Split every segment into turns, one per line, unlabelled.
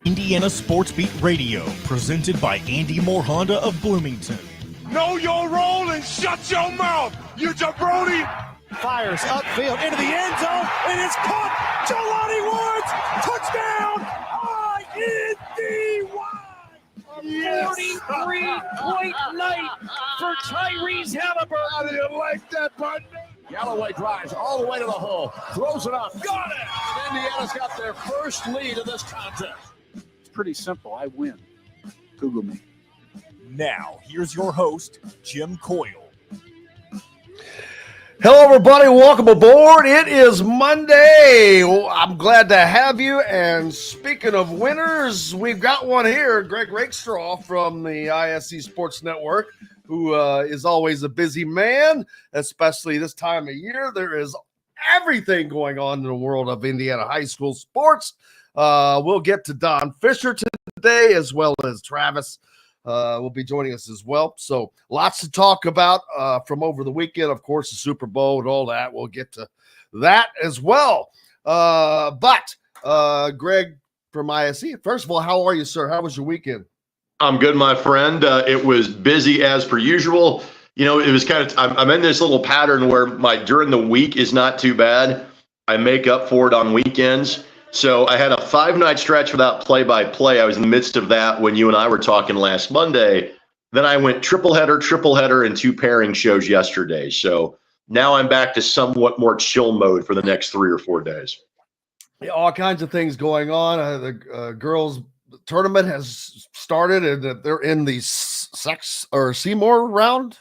Indiana Sports Beat Radio, presented by Andy Moore Honda of Bloomington.
Know your role and shut your mouth, you jabroni!
Fires upfield into the end zone, and it's caught. Jelani Woods, touchdown! INDY!
Yes. 43-point night for Tyrese Halliburton.
How do you like that, partner?
Galloway drives all the way to the hole, throws it up, got it! And Indiana's got their first lead of this contest. It's pretty simple. I win. Google me.
Now, here's your host, Jim Coyle.
Hello, everybody. Welcome aboard. It is Monday. I'm glad to have you. And speaking of winners, we've got one here, Greg Rakestraw from the ISB Sports Network, who is always a busy man, especially this time of year. There is everything going on in the world of Indiana high school sports. We'll get to Don Fischer today, as well as Travis will be joining us as well. So lots to talk about from over the weekend. Of course, the Super Bowl and all that. We'll get to that as well. But Greg from ISB, first of all, how are you, sir? How was your weekend?
I'm good, my friend. It was busy as per usual. You know, it was kind of, I'm in this little pattern where my during the week is not too bad. I make up for it on weekends. So I had a 5-night stretch without play-by-play. I was in the midst of that when you and I were talking last Monday. Then I went triple header, and 2 pairing shows yesterday. So now I'm back to somewhat more chill mode for the next 3 or 4 days.
Yeah, all kinds of things going on. The girls' tournament has started, and they're in the Seymour round.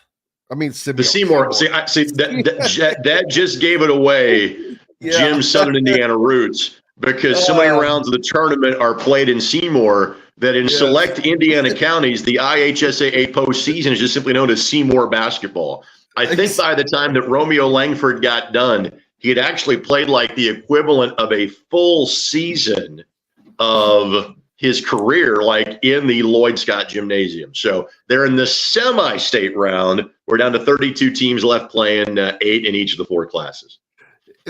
I mean,
the Seymour. See, that just gave it away. Yeah. Jim's Southern Indiana roots. Because so many rounds of the tournament are played in Seymour that in select Indiana counties, the IHSAA postseason is just simply known as Seymour basketball. I think by the time that Romeo Langford got done, he had actually played like the equivalent of a full season of his career, like in the Lloyd Scott Gymnasium. So they're in the semi-state round. We're down to 32 teams left playing 8 in each of the 4 classes.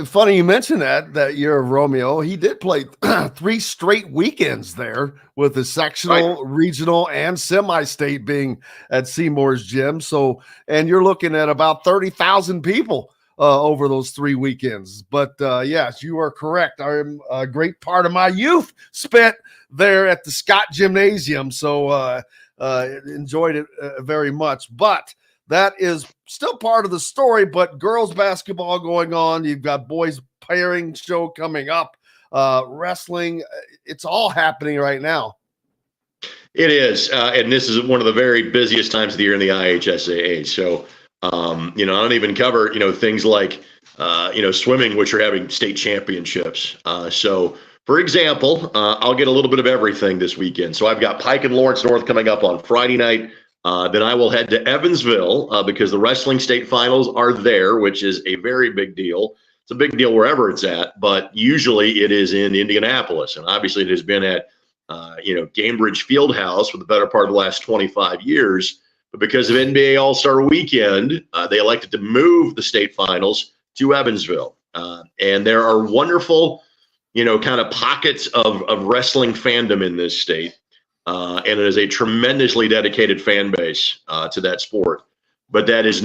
Funny you mentioned that year of Romeo. He did play 3 straight weekends there with the sectional, regional, and semi-state being at Seymour's gym. So, and you're looking at about 30,000 people over those 3 weekends. But yes, you are correct. I'm a great part of my youth spent there at the Scott Gymnasium. So enjoyed it very much. But that is still part of the story, but girls basketball going on. You've got boys pairing show coming up, wrestling. It's all happening right now.
It is. And this is one of the very busiest times of the year in the IHSAA. So, I don't even cover, things like, swimming, which are having state championships. So, for example, I'll get a little bit of everything this weekend. So I've got Pike and Lawrence North coming up on Friday night. Then I will head to Evansville because the wrestling state finals are there, which is a very big deal. It's a big deal wherever it's at, but usually it is in Indianapolis. And obviously it has been at, Cambridge Fieldhouse for the better part of the last 25 years. But because of NBA All-Star Weekend, they elected to move the state finals to Evansville. And there are wonderful, kind of pockets of wrestling fandom in this state. And it is a tremendously dedicated fan base to that sport. But that is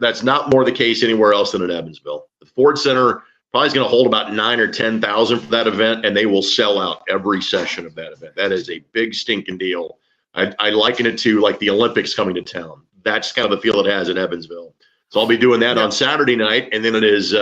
that's not more the case anywhere else than in Evansville. The Ford Center probably is going to hold about 9,000 or 10,000 for that event, and they will sell out every session of that event. That is a big stinking deal. I liken it to like the Olympics coming to town. That's kind of the feel it has in Evansville. So I'll be doing that on Saturday night, and then it is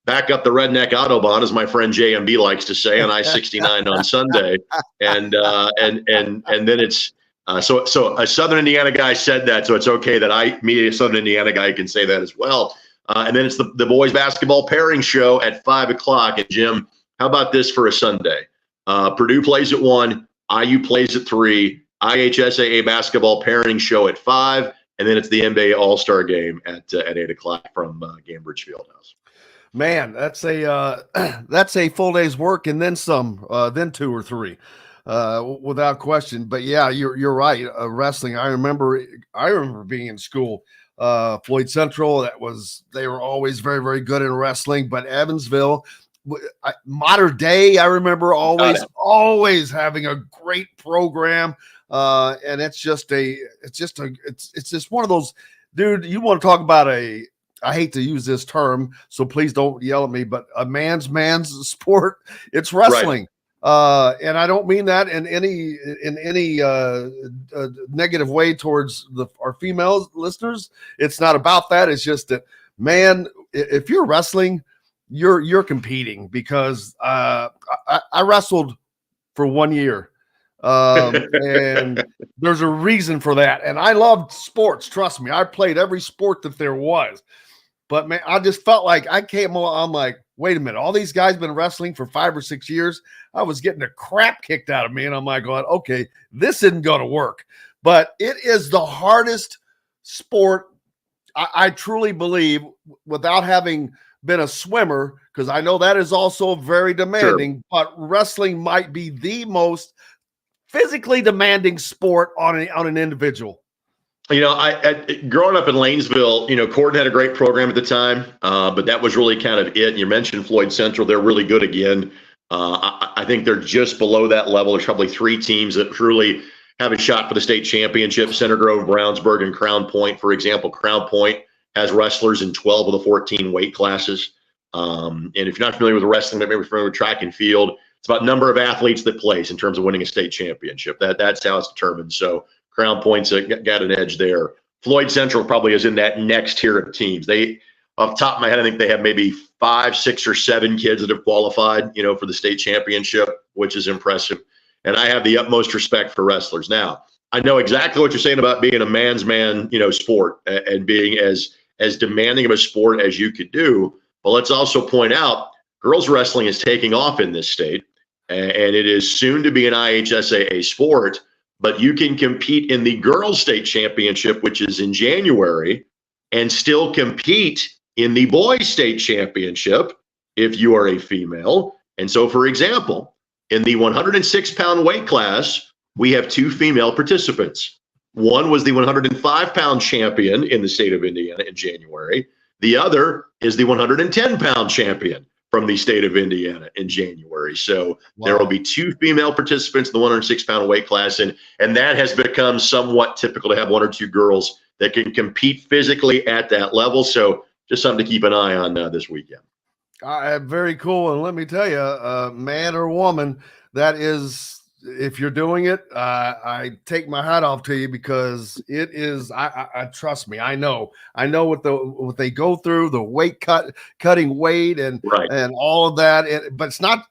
back up the redneck Autobahn, as my friend JMB likes to say, on I-69 on Sunday. And then it's so a Southern Indiana guy said that, so it's okay that me, a Southern Indiana guy, can say that as well. And then it's the boys basketball pairing show at 5:00. And Jim, how about this for a Sunday? Purdue plays at 1, IU plays at 3, IHSAA basketball pairing show at 5, and then it's the NBA All-Star game at 8:00 from Cambridge Fieldhouse.
Man, that's a full day's work and then some, then 2 or 3, without question. But yeah, you're right. Wrestling. I remember being in school, Floyd Central. They were always very, very good in wrestling. But Evansville, Modern Day, I remember always having a great program. And it's just one of those, dude, you want to talk about I hate to use this term, so please don't yell at me, but a man's sport, it's wrestling. Right. And I don't mean that in any negative way towards our female listeners. It's not about that. It's just that, man, if you're wrestling, you're competing, because I wrestled for 1 year. And there's a reason for that. And I loved sports. Trust me, I played every sport that there was. But man, I just felt like I'm like, wait a minute, all these guys been wrestling for 5 or 6 years. I was getting the crap kicked out of me, and I'm like, going, okay, this isn't going to work. But it is the hardest sport, I truly believe, without having been a swimmer, because I know that is also very demanding. Sure. But wrestling might be the most physically demanding sport on an individual.
You know, I growing up in Lanesville, you know, Corden had a great program at the time, but that was really kind of it. And you mentioned Floyd Central; they're really good again. I think they're just below that level. There's probably 3 teams that truly have a shot for the state championship: Center Grove, Brownsburg, and Crown Point. For example, Crown Point has wrestlers in 12 of the 14 weight classes. And if you're not familiar with wrestling, maybe familiar with track and field, it's about number of athletes that place in terms of winning a state championship. That's how it's determined. So Crown Point's got an edge there. Floyd Central probably is in that next tier of teams. They, off the top of my head, I think they have maybe 5, 6, or 7 kids that have qualified, you know, for the state championship, which is impressive. And I have the utmost respect for wrestlers. Now, I know exactly what you're saying about being a man's man, you know, sport, and being as demanding of a sport as you could do. But let's also point out, girls wrestling is taking off in this state, and it is soon to be an IHSAA sport. But you can compete in the girls' state championship, which is in January, and still compete in the boys' state championship if you are a female. And so, for example, in the 106-pound weight class, we have 2 female participants. One was the 105-pound champion in the state of Indiana in January. The other is the 110-pound champion from the state of Indiana in January. So There will be 2 female participants in the 106-pound weight class, and that has become somewhat typical to have 1 or 2 girls that can compete physically at that level. So just something to keep an eye on this weekend.
Very cool. And let me tell you, man or woman, that is, if you're doing it, I take my hat off to you, because it is, I trust me, I know what they go through, the cutting weight and all of that. But it's not,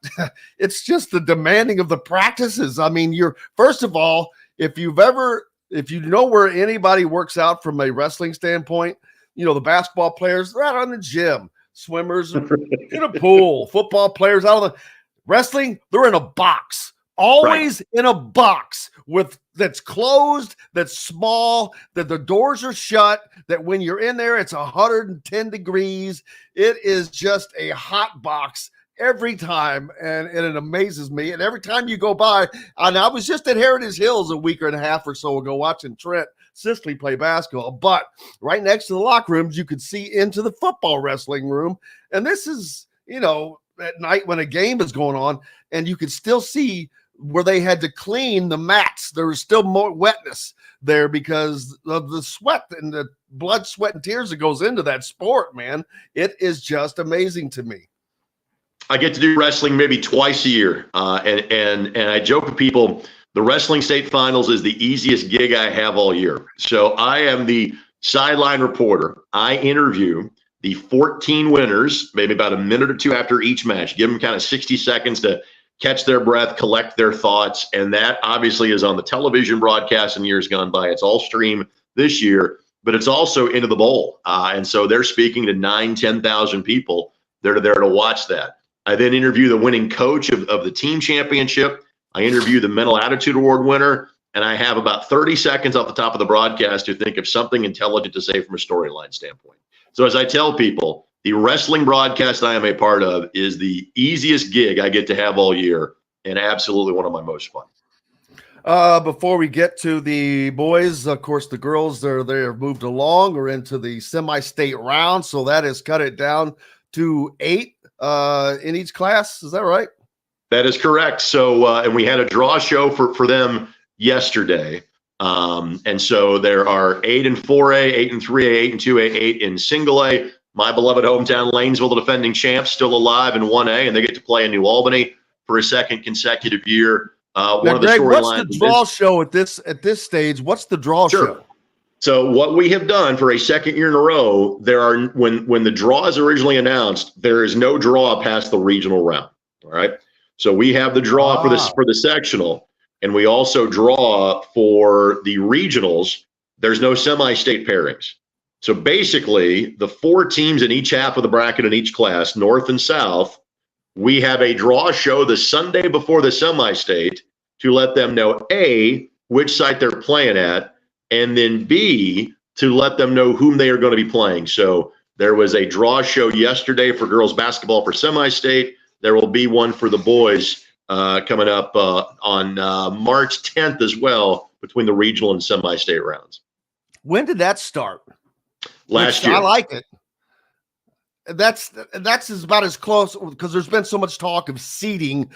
it's just the demanding of the practices. I mean, first of all, if you know where anybody works out from a wrestling standpoint, you know, the basketball players, they're out on the gym, swimmers in a pool, football players out of the wrestling, they're in a box. Always in a box that's closed, that's small, that the doors are shut, that when you're in there, it's 110 degrees. It is just a hot box every time, and it amazes me. And every time you go by, and I was just at Heritage Hills a week and a half or so ago watching Trent Sisley play basketball, but right next to the locker rooms, you could see into the football wrestling room. And this is, you know, at night when a game is going on, and you can still see where they had to clean the mats. There was still more wetness there because of the sweat and the blood, sweat, and tears that goes into that sport, man. It is just amazing to me.
I get to do wrestling maybe twice a year. And I joke with people, the wrestling state finals is the easiest gig I have all year. So I am the sideline reporter. I interview the 14 winners, maybe about a minute or 2 after each match, give them kind of 60 seconds to catch their breath, collect their thoughts. And that obviously is on the television broadcast in years gone by. It's all streamed this year, but it's also into the bowl. And so they're speaking to 10,000 people. They're there to watch that. I then interview the winning coach of the team championship. I interview the mental attitude award winner. And I have about 30 seconds off the top of the broadcast to think of something intelligent to say from a storyline standpoint. So as I tell people, the wrestling broadcast I am a part of is the easiest gig I get to have all year, and absolutely one of my most fun.
Before we get to the boys, of course, the girls, they're moved along or into the semi-state round, so that has cut it down to 8 in each class. Is that right?
That is correct. So, and we had a draw show for them yesterday. And so there are 8 in 4A, 8 in 3A, 8 in 2A, 8 in single A. My beloved hometown Lanesville, the defending champs, still alive in 1A, and they get to play in New Albany for a second consecutive year. One of the
Greg,
storylines.
what's the draw show at this stage? What's the draw show?
So what we have done for a second year in a row, there are when the draw is originally announced, there is no draw past the regional round. All right. So we have the draw for the sectional, and we also draw for the regionals. There's no semi-state pairings. So basically, the 4 teams in each half of the bracket in each class, North and South, we have a draw show the Sunday before the semi-state to let them know, A, which site they're playing at, and then B, to let them know whom they are going to be playing. So there was a draw show yesterday for girls basketball for semi-state. There will be one for the boys coming up on March 10th as well, between the regional and semi-state rounds.
When did that start?
Last year.
I like it. That's about as close, because there's been so much talk of seeding.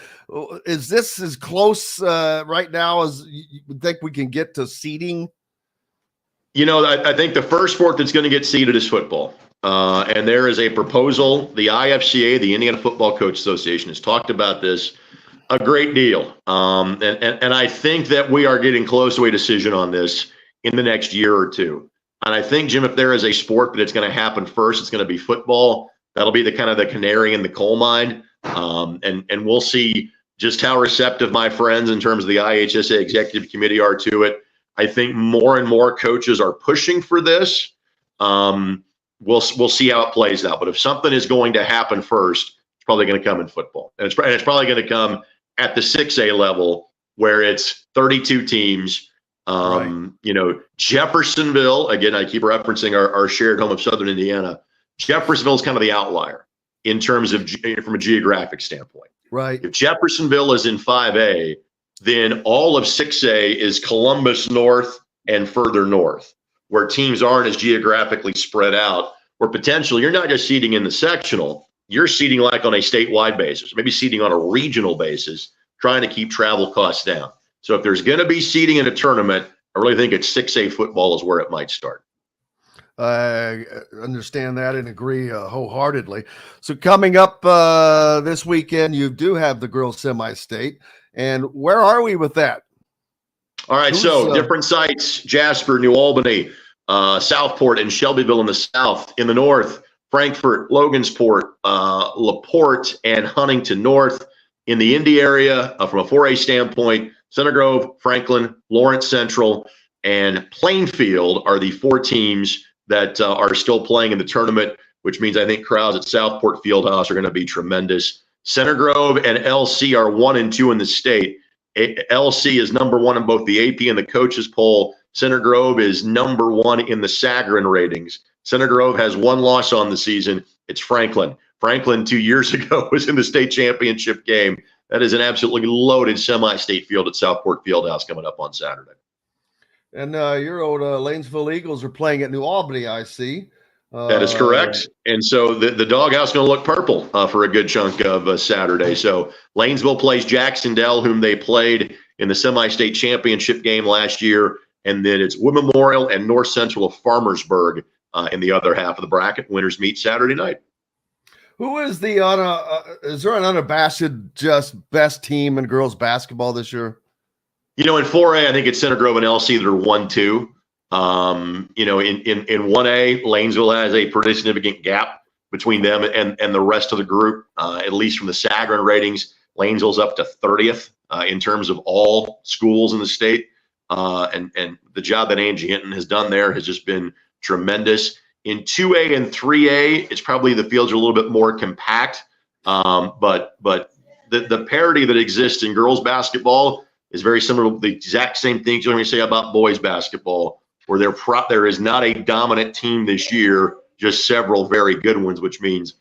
Is this as close right now as you think we can get to seeding?
You know, I think the first sport that's going to get seeded is football. And there is a proposal. The IFCA, the Indiana Football Coach Association, has talked about this a great deal. And I think that we are getting close to a decision on this in the next year or two. And I think, Jim, if there is a sport that it's going to happen first, it's going to be football. That'll be the kind of the canary in the coal mine. And we'll see just how receptive my friends in terms of the IHSA executive committee are to it. I think more and more coaches are pushing for this. We'll see how it plays out. But if something is going to happen first, it's probably going to come in football. And it's probably going to come at the 6A level, where it's 32 teams. Right. You know, Jeffersonville, again, I keep referencing our shared home of Southern Indiana. Jeffersonville is kind of the outlier in terms of from a geographic standpoint.
Right.
If Jeffersonville is in 5A, then all of 6A is Columbus North and further north, where teams aren't as geographically spread out, where potentially you're not just seeding in the sectional, you're seeding like on a statewide basis, maybe seeding on a regional basis, trying to keep travel costs down. So if there's going to be seeding in a tournament, I really think it's 6A football is where it might start.
I understand that and agree wholeheartedly. So coming up this weekend, you do have the girls semi-state. And where are we with that?
All right, so different sites: Jasper, New Albany, Southport, and Shelbyville in the south. In the north, Frankfort, Logansport, LaPorte, and Huntington North. In the Indy area, from a 4A standpoint, Center Grove, Franklin, Lawrence Central, and Plainfield are the 4 teams that are still playing in the tournament, which means I think crowds at Southport Fieldhouse are going to be tremendous. Center Grove and LC are 1 and 2 in the state. LC is number 1 in both the AP and the coaches poll. Center Grove is number 1 in the Sagarin ratings. Center Grove has 1 loss on the season. It's Franklin. Franklin 2 years ago was in the state championship game. That is an absolutely loaded semi-state field at Southport Fieldhouse coming up on Saturday.
And your old Lanesville Eagles are playing at New Albany, I see.
That is correct. And so the doghouse going to look purple for a good chunk of Saturday. So Lanesville plays Jacksonville, whom they played in the semi-state championship game last year. And then it's Wood Memorial and North Central of Farmersburg in the other half of the bracket. Winners meet Saturday night.
Who is the is there an unabashed just best team in girls basketball this year?
You know, in 4A, I think it's Center Grove and LC that are 1-2. You know, in 1A, Lanesville has a pretty significant gap between them and the rest of the group, at least from the Sagarin ratings. Lanesville's up to 30th in terms of all schools in the state. And the job that Angie Hinton has done there has just been tremendous. In 2A and 3A, it's probably the fields are a little bit more compact. But the parity that exists in girls basketball is very similar to the exact same things you say about boys basketball, where there is not a dominant team this year, just several very good ones, which means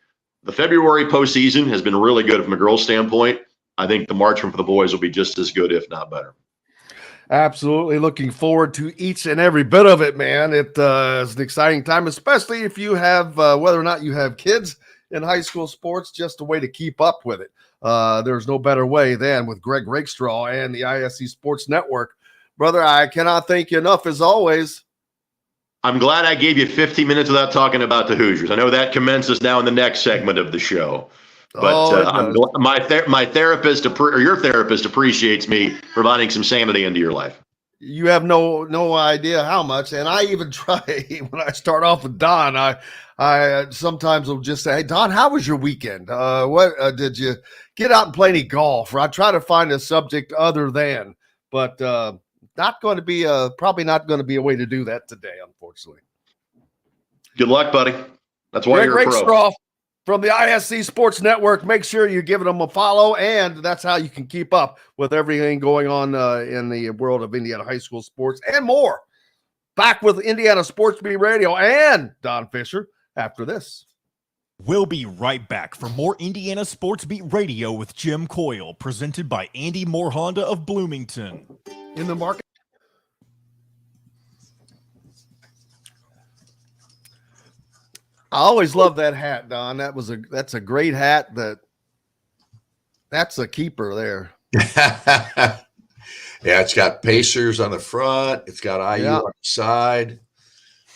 the February postseason has been really good from a girls' standpoint. I think the March one for the boys will be just as good, if not better.
Absolutely. Looking forward to each and every bit of it, man. It is an exciting time, especially if you have, whether or not you have kids in high school sports, just a way to keep up with it. There's no better way than with Greg Rakestraw and the ISC Sports Network. Brother, I cannot thank you enough as always.
I'm glad I gave you 15 minutes without talking about the Hoosiers. I know that commences now in the next segment of the show. But I'm glad my therapist or your therapist appreciates me providing some sanity into your life.
You have no idea how much. And I even try when I start off with Don, I sometimes will just say, "Hey Don, how was your weekend? What did you get out and play any golf?" Or I try to find a subject other than, but not going to be probably not going to be a way to do that today, unfortunately.
Good luck, buddy. That's why you're a pro.
Rakestraw from the ISC Sports Network. Make sure you're giving them a follow, and that's how you can keep up with everything going on in the world of Indiana high school sports and more. Back with Indiana Sports Beat Radio and Don Fischer after this.
We'll be right back for more Indiana Sports Beat Radio with Jim Coyle, presented by Andy Moore Honda of Bloomington.
In the market. I always love that hat, Don. That's a great hat. That's a keeper there.
Yeah, it's got Pacers on the front. It's got IU on the side.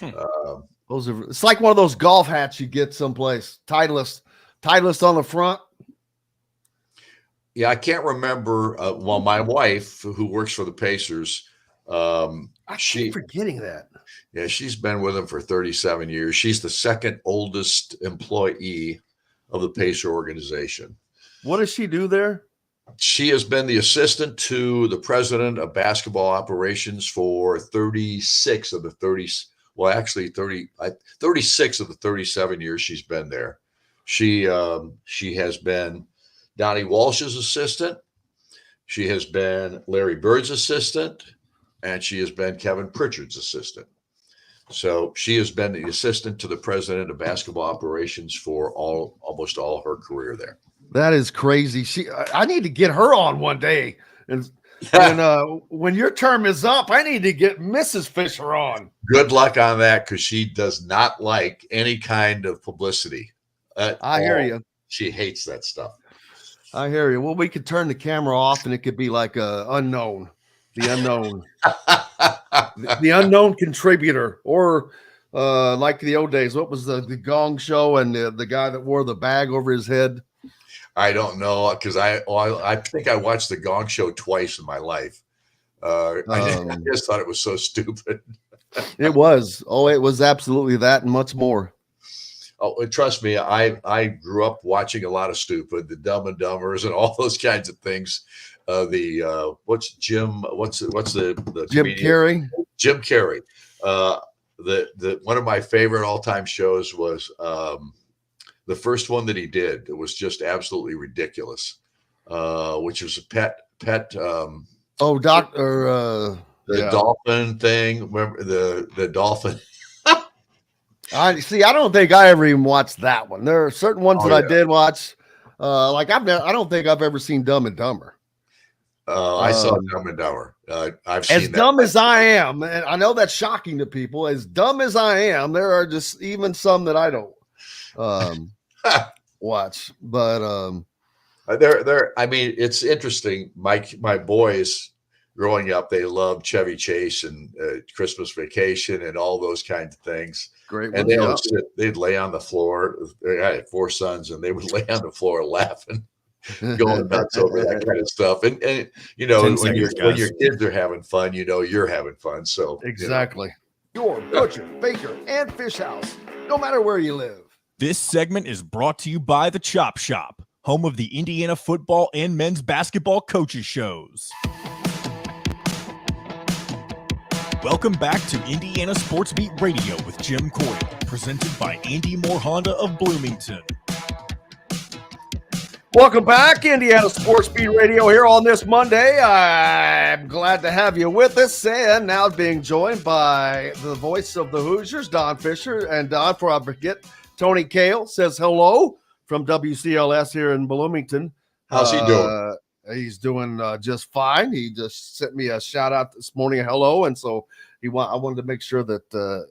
It's like one of those golf hats you get someplace. Titleist on the front.
Yeah, I can't remember. Well, my wife, who works for the Pacers,
I keep forgetting that.
Yeah, she's been with them for 37 years. She's the second oldest employee of the Pacer organization.
What does she do there?
She has been the assistant to the president of basketball operations for 36 of the 36 of the 37 years she's been there. She has been Donnie Walsh's assistant. She has been Larry Bird's assistant, and she has been Kevin Pritchard's assistant. So she has been the assistant to the president of basketball operations for almost all her career there.
That is crazy. I need to get her on one day. And when your term is up, I need to get Mrs. Fischer on.
Good luck on that, because she does not like any kind of publicity.
I hear you.
She hates that stuff.
I hear you. Well, we could turn the camera off and it could be like the unknown, the unknown contributor, or like the old days. What was the Gong Show and the guy that wore the bag over his head?
I don't know, because I think I watched the Gong Show twice in my life. I just thought it was so stupid.
It was. Oh, it was absolutely that and much more.
Oh, and trust me, I grew up watching a lot of stupid, the Dumb and Dumbers and all those kinds of things. What's Jim
Carrey?
Jim Carrey. The one of my favorite all-time shows was the first one that he did. It was just absolutely ridiculous. Which was a pet
the
dolphin thing. Remember the dolphin?
I don't think I ever even watched that one. There are certain ones I did watch. I don't think I've ever seen Dumb and Dumber.
I saw Dumb and Dumber. I've seen
as dumb as I am, and I know that's shocking to people. As dumb as I am, there are just even some that I don't watch. But
I mean, it's interesting. My boys growing up, they loved Chevy Chase and Christmas Vacation and all those kinds of things.
Great.
And they'd lay on the floor. I had 4 sons, and they would lay on the floor laughing, going nuts over that kind of stuff. And you know, when your kids are having fun, you know you're having fun. So
exactly. Your butcher, baker, and fish house, no matter where you live.
This segment is brought to you by the Chop Shop, home of the Indiana football and men's basketball coaches shows. Welcome back to Indiana Sports Beat Radio with Jim Coyle, presented by Andy Moore Honda of Bloomington.
Welcome back, Indiana Sports Beat Radio here on this Monday. I'm glad to have you with us, and now being joined by the voice of the Hoosiers, Don Fischer. And Don, before I forget, Tony Kale says hello from WCLS here in Bloomington.
How's he doing?
He's doing just fine. He just sent me a shout out this morning, hello, and so I wanted to make sure that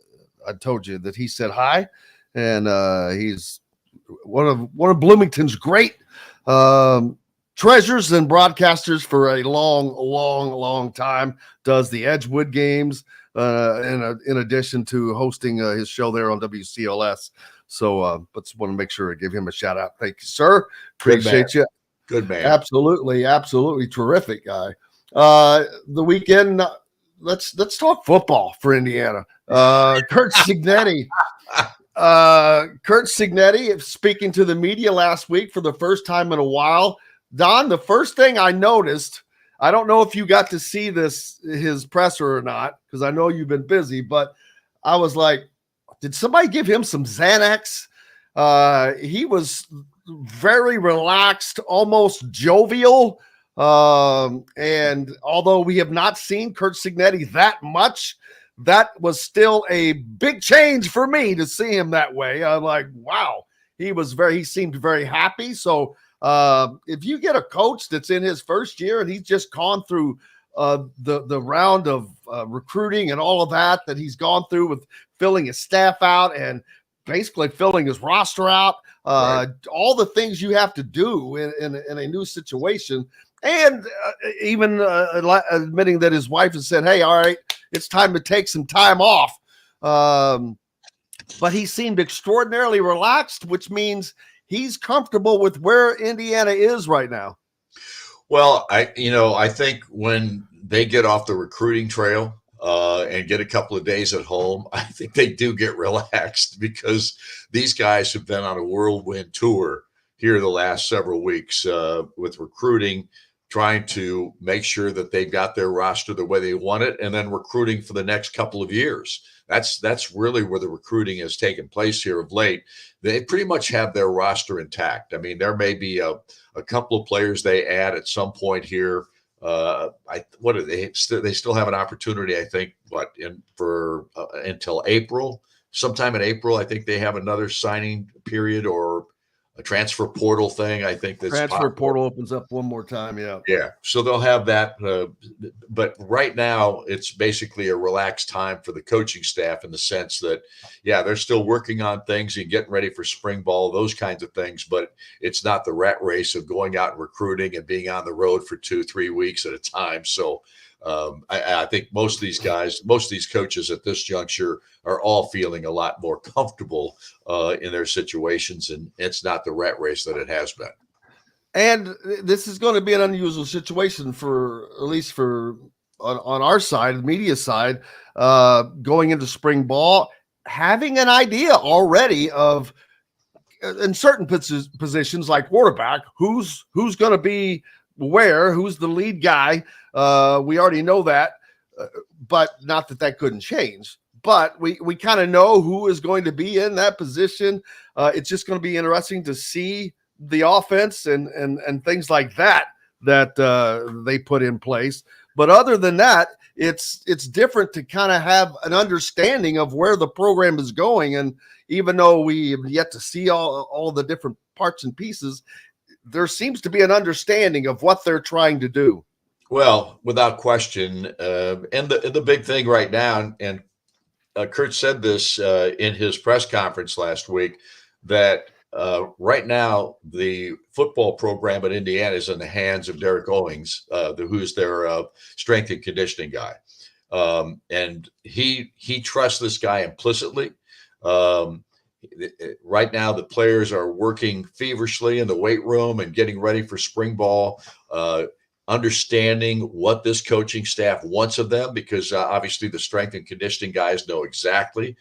I told you that he said hi, and he's one of Bloomington's great treasures and broadcasters for a long time. Does the Edgewood games in addition to hosting his show there on WCLS. So, but just want to make sure I give him a shout out. Thank you, sir. Appreciate you.
Good man.
Absolutely terrific guy. The weekend. Let's talk football for Indiana. Kurt Cignetti. Kurt Cignetti speaking to the media last week for the first time in a while. Don, the first thing I noticed, I don't know if you got to see his presser or not, because I know you've been busy, but I was like, did somebody give him some Xanax? He was very relaxed, almost jovial. And although we have not seen Kurt Cignetti that much, that was still a big change for me to see him that way. I'm like, wow, he seemed very happy. So if you get a coach that's in his first year and he's just gone through the round of recruiting and all of that he's gone through with filling his staff out and basically filling his roster out, right. All the things you have to do in a new situation. And even admitting that his wife has said, hey, all right, it's time to take some time off. But he seemed extraordinarily relaxed, which means he's comfortable with where Indiana is right now.
Well, I think when they get off the recruiting trail and get a couple of days at home, I think they do get relaxed because these guys have been on a whirlwind tour here the last several weeks with recruiting, trying to make sure that they've got their roster the way they want it, and then recruiting for the next couple of years. That's really where the recruiting has taken place here of late. They pretty much have their roster intact. I mean, there may be a couple of players they add at some point here. They still have an opportunity, I think, until April. Sometime in April, I think they have another signing period or a transfer portal thing. I think that's
transfer portal opens up one more time.
Yeah. So they'll have that. But right now it's basically a relaxed time for the coaching staff in the sense that, they're still working on things and getting ready for spring ball, those kinds of things. But it's not the rat race of going out and recruiting and being on the road for 2-3 weeks at a time. So I think most of these coaches at this juncture are all feeling a lot more comfortable in their situations, and it's not the rat race that it has been.
And this is going to be an unusual situation at least on our side, the media side, going into spring ball, having an idea already of in certain positions like quarterback, who's going to be where, who's the lead guy. We already know that, but not that couldn't change. But we kind of know who is going to be in that position. It's just going to be interesting to see the offense and things like that they put in place. But other than that, it's different to kind of have an understanding of where the program is going. And even though we have yet to see all the different parts and pieces, there seems to be an understanding of what they're trying to do.
Well, without question. And the big thing right now, and Kurt said this in his press conference last week, that right now the football program at Indiana is in the hands of Derek Owings, who's their strength and conditioning guy. And he trusts this guy implicitly. Right now, the players are working feverishly in the weight room and getting ready for spring ball, understanding what this coaching staff wants of them, because obviously the strength and conditioning guys know exactly,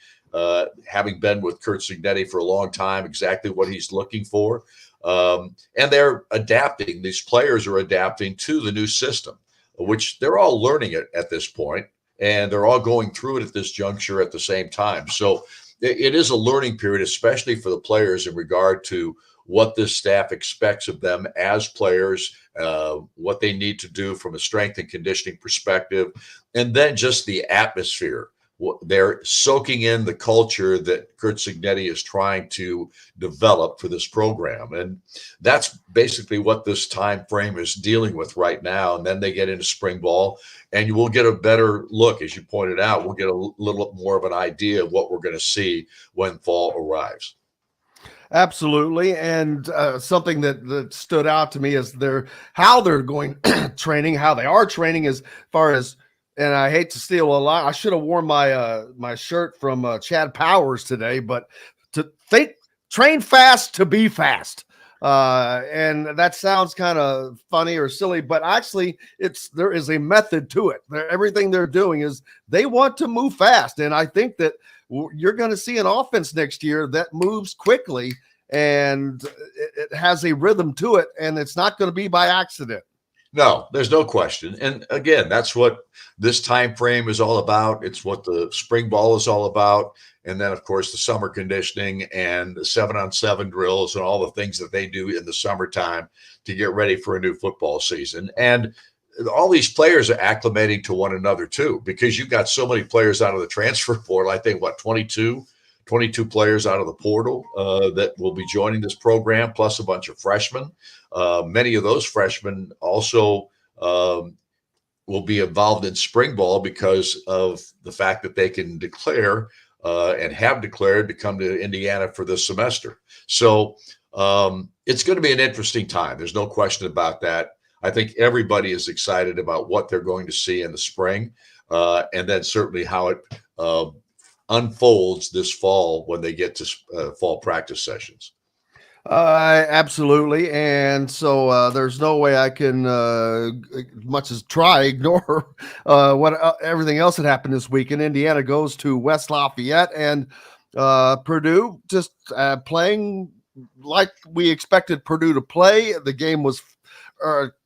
having been with Kurt Cignetti for a long time, exactly what he's looking for. And they're adapting. These players are adapting to the new system, which they're all learning it at this point, and they're all going through it at this juncture at the same time. So it is a learning period, especially for the players in regard to what this staff expects of them as players, what they need to do from a strength and conditioning perspective, and then just the atmosphere. They're soaking in the culture that Kurt Cignetti is trying to develop for this program. And that's basically what this time frame is dealing with right now. And then they get into spring ball, and you will get a better look, as you pointed out. We'll get a little more of an idea of what we're going to see when fall arrives.
Absolutely. And something that stood out to me is how they're going training, how they are training as far as, and I hate to steal a lot. I should have worn my shirt from Chad Powers today, but train fast to be fast. And that sounds kind of funny or silly, but actually there is a method to it. Everything they're doing is they want to move fast. And I think that you're going to see an offense next year that moves quickly and it has a rhythm to it. And it's not going to be by accident.
No, there's no question. And again, that's what this time frame is all about. It's what the spring ball is all about. And then, of course, the summer conditioning and the 7-on-7 drills and all the things that they do in the summertime to get ready for a new football season. And all these players are acclimating to one another, too, because you've got so many players out of the transfer portal. I think, 22 players out of the portal that will be joining this program, plus a bunch of freshmen. Many of those freshmen also will be involved in spring ball because of the fact that they can declare and have declared to come to Indiana for this semester. So it's going to be an interesting time. There's no question about that. I think everybody is excited about what they're going to see in the spring, and then certainly how it unfolds this fall when they get to fall practice sessions.
Absolutely. And so there's no way I can, much as try, ignore everything else that happened this weekend. Indiana goes to West Lafayette, and Purdue just playing like we expected Purdue to play. The game was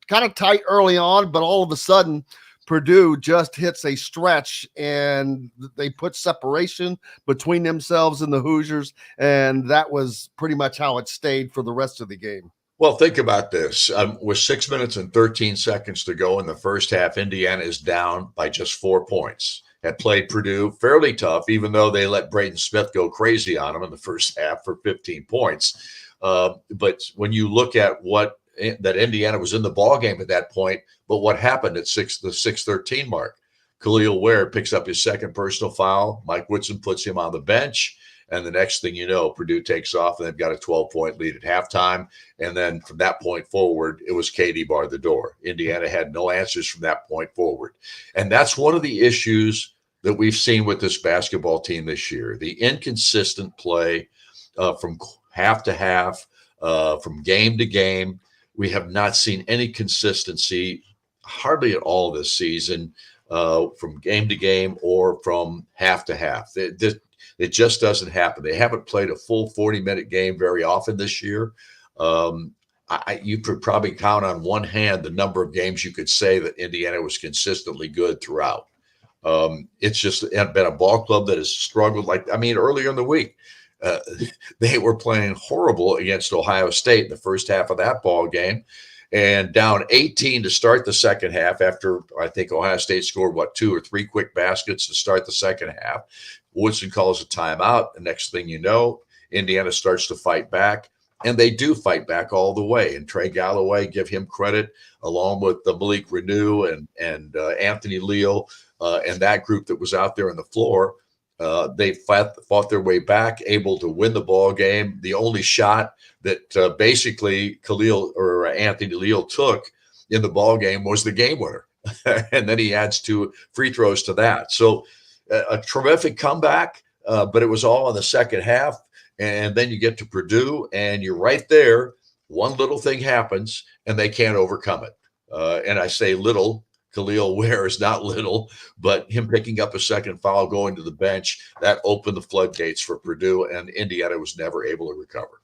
kind of tight early on, but all of a sudden Purdue just hits a stretch and they put separation between themselves and the Hoosiers. And that was pretty much how it stayed for the rest of the game.
Well, think about this. With 6 minutes and 13 seconds to go in the first half, Indiana is down by just 4 points. Had played Purdue fairly tough, even though they let Braden Smith go crazy on them in the first half for 15 points. But when you look at that Indiana was in the ball game at that point, but what happened at the 6:13 mark? Khalil Ware picks up his second personal foul. Mike Woodson puts him on the bench, and the next thing you know, Purdue takes off, and they've got a 12-point lead at halftime. And then from that point forward, it was KD bar the door. Indiana had no answers from that point forward, and that's one of the issues that we've seen with this basketball team this year: the inconsistent play from half to half, from game to game. We have not seen any consistency hardly at all this season from game to game or from half to half. It just doesn't happen. They haven't played a full 40-minute game very often this year. You could probably count on one hand the number of games you could say that Indiana was consistently good throughout. It's just been a ball club that has struggled. Earlier in the week, they were playing horrible against Ohio State in the first half of that ball game, and down 18 to start the second half after I think Ohio State scored 2 or 3 quick baskets to start the second half. Woodson calls a timeout. The next thing you know, Indiana starts to fight back, and they do fight back all the way. And Trey Galloway, give him credit, along with Malik Renew and Anthony Leal and that group that was out there on the floor. They fought their way back, able to win the ball game. The only shot that basically Anthony Leal took in the ball game was the game winner, and then he adds 2 free throws to that. So a terrific comeback, but it was all in the second half. And then you get to Purdue, and you're right there. One little thing happens, and they can't overcome it. And I say little. Khalil Ware is not little, but him picking up a second foul, going to the bench, that opened the floodgates for Purdue, and Indiana was never able to recover.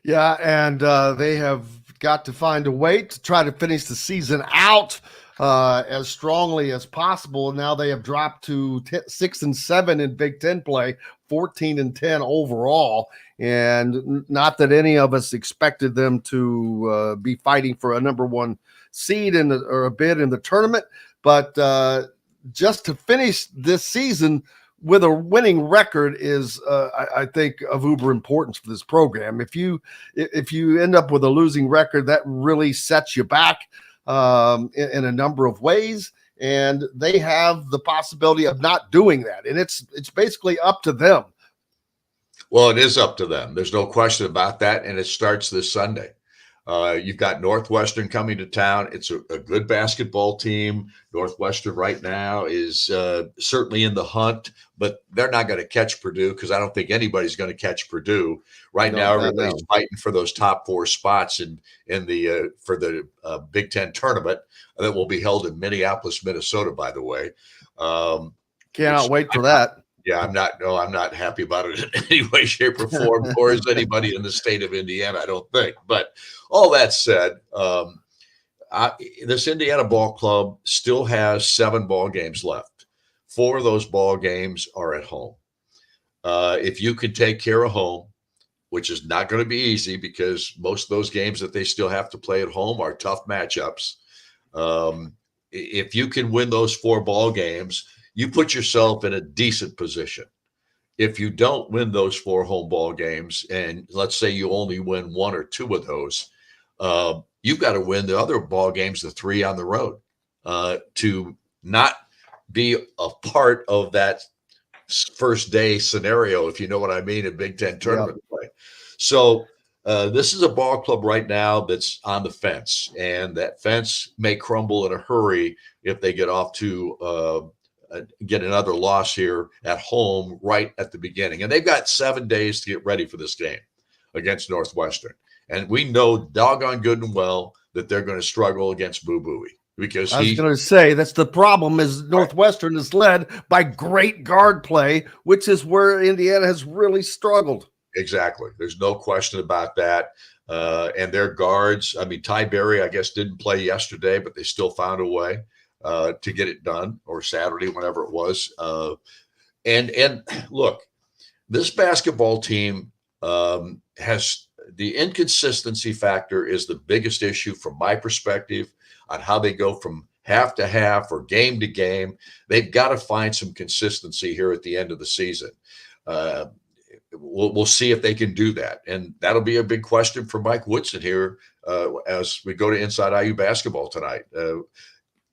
Yeah, and they have got to find a way to try to finish the season out as strongly as possible. And now they have dropped to 6-7 in Big Ten play, 14-10 overall. And not that any of us expected them to be fighting for a number 1 seed or a bid in the tournament, but just to finish this season with a winning record is, I think, of uber importance for this program. If you end up with a losing record, that really sets you back in a number of ways, and they have the possibility of not doing that, and it's basically up to them.
Well, it is up to them. There's no question about that, and it starts this Sunday. You've got Northwestern coming to town. It's a good basketball team. Northwestern right now is certainly in the hunt, but they're not going to catch Purdue because I don't think anybody's going to catch Purdue right now. Everybody's fighting for those top 4 spots in the for the Big Ten tournament that will be held in Minneapolis, Minnesota. By the way,
cannot wait for that.
Yeah, I'm not happy about it in any way, shape, or form, nor is anybody in the state of Indiana, I don't think. But all that said, this Indiana ball club still has 7 ball games left. 4 of those ball games are at home. If you can take care of home, which is not going to be easy because most of those games that they still have to play at home are tough matchups. If you can win those 4 ball games, you put yourself in a decent position. If you don't win those 4 home ball games, and let's say you only win 1 or 2 of those, you've got to win the other ball games, the 3 on the road, to not be a part of that first day scenario, if you know what I mean, in Big Ten tournament play. So this is a ball club right now that's on the fence, and that fence may crumble in a hurry if they get off to get another loss here at home right at the beginning. And they've got 7 days to get ready for this game against Northwestern. And we know doggone good and well that they're going to struggle against Boo Buie because
I was going to say that's the problem is Northwestern is led by great guard play, which is where Indiana has really struggled.
Exactly. There's no question about that. And their guards, I mean, Ty Berry, I guess, didn't play yesterday, but they still found a way to get it done, or Saturday, whenever it was. And look, this basketball team has the inconsistency factor is the biggest issue from my perspective on how they go from half to half or game to game. They've got to find some consistency here at the end of the season. We'll see if they can do that. And that'll be a big question for Mike Woodson here as we go to Inside IU basketball tonight.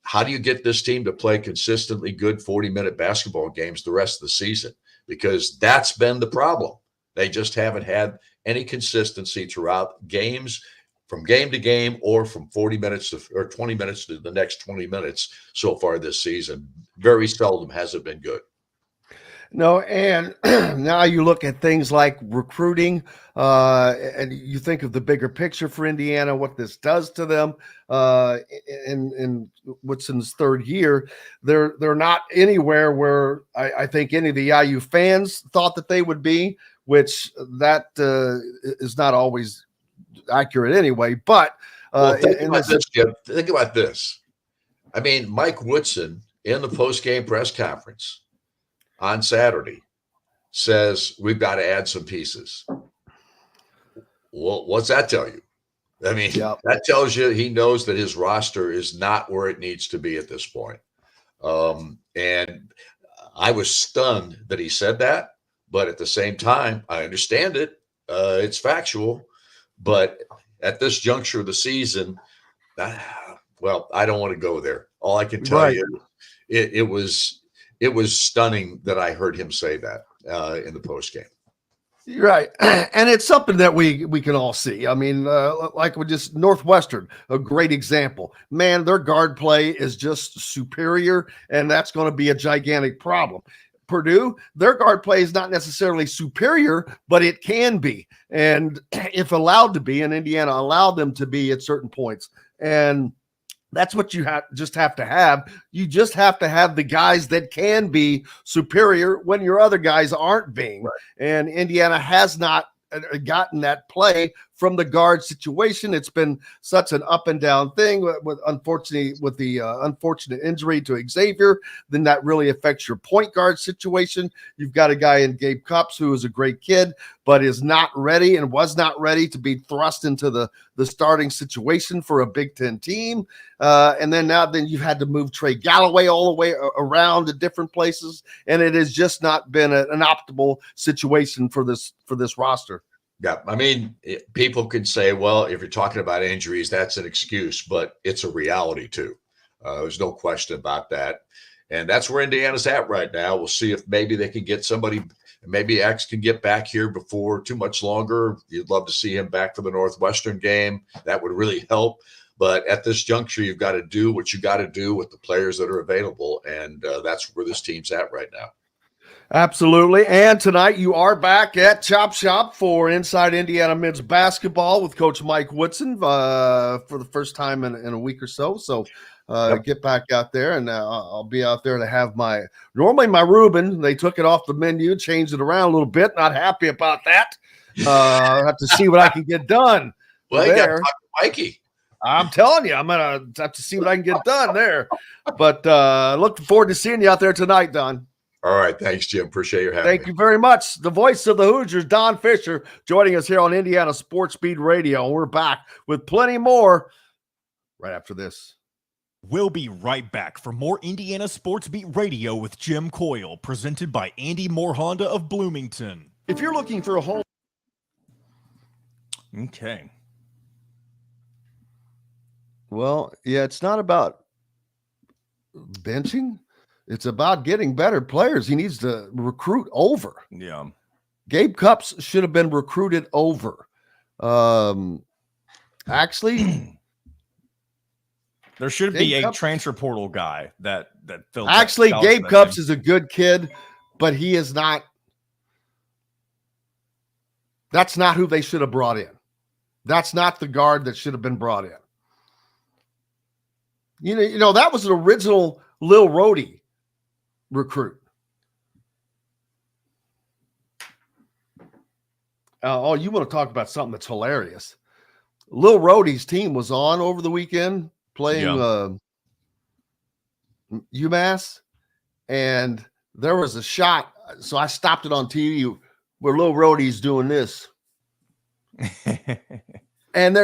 How do you get this team to play consistently good 40-minute basketball games the rest of the season? Because that's been the problem. They just haven't had any consistency throughout games, from game to game, or from 40 minutes to, or 20 minutes to the next 20 minutes so far this season. Very seldom has it been good.
No, and now you look at things like recruiting, and you think of the bigger picture for Indiana, what this does to them. In Woodson's 3rd year, they're not anywhere where I think any of the IU fans thought that they would be, which that is not always accurate anyway. But
think about this. I mean, Mike Woodson in the post-game press conference on Saturday says we've got to add some pieces. Well, what's that tell you? I mean, that tells you he knows that his roster is not where it needs to be at this point. And I was stunned that he said that, but at the same time, I understand it. It's factual, but at this juncture of the season, well, I don't want to go there. All I can tell you, it was stunning that I heard him say that in the post game.
Right. And it's something that we can all see. I mean, like with just Northwestern, a great example. Man, their guard play is just superior, and that's going to be a gigantic problem. Purdue, their guard play is not necessarily superior, but it can be. And if allowed to be, and Indiana allowed them to be at certain points. And that's what you just have to have. You just have to have the guys that can be superior when your other guys aren't being. Right. And Indiana has not gotten that play from the guard situation. It's been such an up and down thing with the unfortunate injury to Xavier. Then that really affects your point guard situation. You've got a guy in Gabe Cupps who is a great kid, but is not ready and was not ready to be thrust into the starting situation for a Big Ten team. And then you've had to move Trey Galloway all the way around to different places. And it has just not been an optimal situation for this roster.
Yeah, I mean, people could say, well, if you're talking about injuries, that's an excuse, but it's a reality too. There's no question about that. And that's where Indiana's at right now. We'll see if maybe they can get somebody Maybe X can get back here before too much longer. You'd love to see him back for the Northwestern game. That would really help. But at this juncture, you've got to do what you got to do with the players that are available. And that's where this team's at right now.
Absolutely. And tonight you are back at Chop Shop for Inside Indiana Men's Basketball with Coach Mike Woodson for the first time in a week or so. So get back out there, and I'll be out there to have normally my Reuben. They took it off the menu, changed it around a little bit. Not happy about that. I have to see what I can get done.
Well, you got to talk to Mikey.
I'm telling you, I'm going to have to see what I can get done there. But looking forward to seeing you out there tonight, Don.
All right. Thanks, Jim. Appreciate your having me.
Thank you very much. The voice of the Hoosiers, Don Fischer, joining us here on Indiana Sports Speed Radio. We're back with plenty more right after this.
We'll be right back for more Indiana Sports Beat Radio with Jim Coyle, presented by Andy Moore Honda of Bloomington.
If you're looking for a home.
Okay.
Well, yeah, it's not about benching. It's about getting better players. He needs to recruit over.
Yeah.
Gabe Cupps should have been recruited over. Actually,
there should be a transfer portal guy that fills.
Actually, Gabe Cupps is a good kid, but he is not. That's not who they should have brought in. That's not the guard that should have been brought in. You know that was an original Lil Rhodey recruit. Oh, you want to talk about something that's hilarious? Lil Rhodey's team was on over the weekend playing UMass, and there was a shot. So I stopped it on TV where Lil Rhodey's doing this. And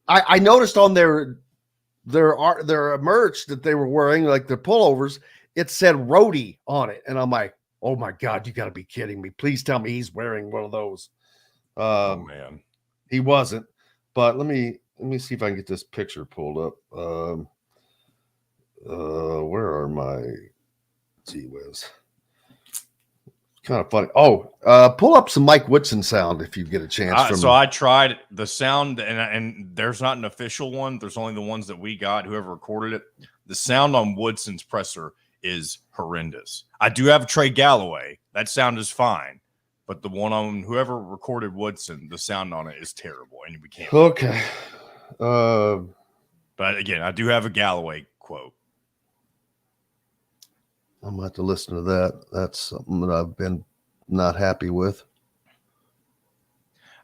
I noticed on their merch that they were wearing, like their pullovers, it said Rhodey on it. And I'm like, oh my God, you got to be kidding me. Please tell me he's wearing one of those.
Oh man.
He wasn't. But let me see if I can get this picture pulled up. Where are my G-Wiz? Kind of funny. Oh, pull up some Mike Woodson sound if you get a chance.
So I tried the sound, and there's not an official one. There's only the ones that we got, whoever recorded it. The sound on Woodson's presser is horrendous. I do have Trey Galloway. That sound is fine. But the one on whoever recorded Woodson, the sound on it is terrible, and we can't.
Okay.
But again, I do have a Galloway quote.
I'm going to have to listen to that. That's something that I've been not happy with.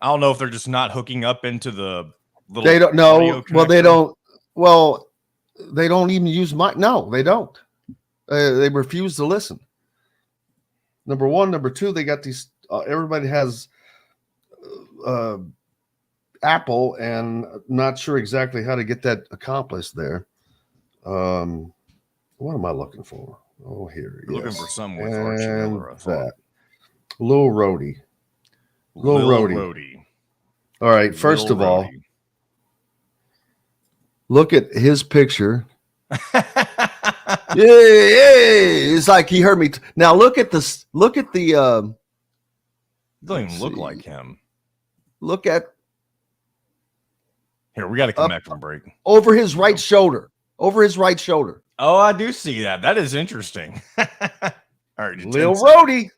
I don't know if they're just not hooking up into the little.
They don't know. Well, they don't. Well, they don't even use my. No, they don't. They refuse to listen. Number one. Number two, they got these. Everybody has Apple, and I'm not sure exactly how to get that accomplished there. What am I looking for? Oh, here.
Looking for someone with Archie Miller.
That. Lil Rhodey. Lil Rhodey. All right. First of all, look at his picture. Yeah. It's like he heard me. Now look at this. Look at the.
Doesn't even look like him.
Look at.
Here, we got to come back from break.
Over his right shoulder. Over his right shoulder.
Oh, I do see that. That is interesting. All right,
Lil Rhodey.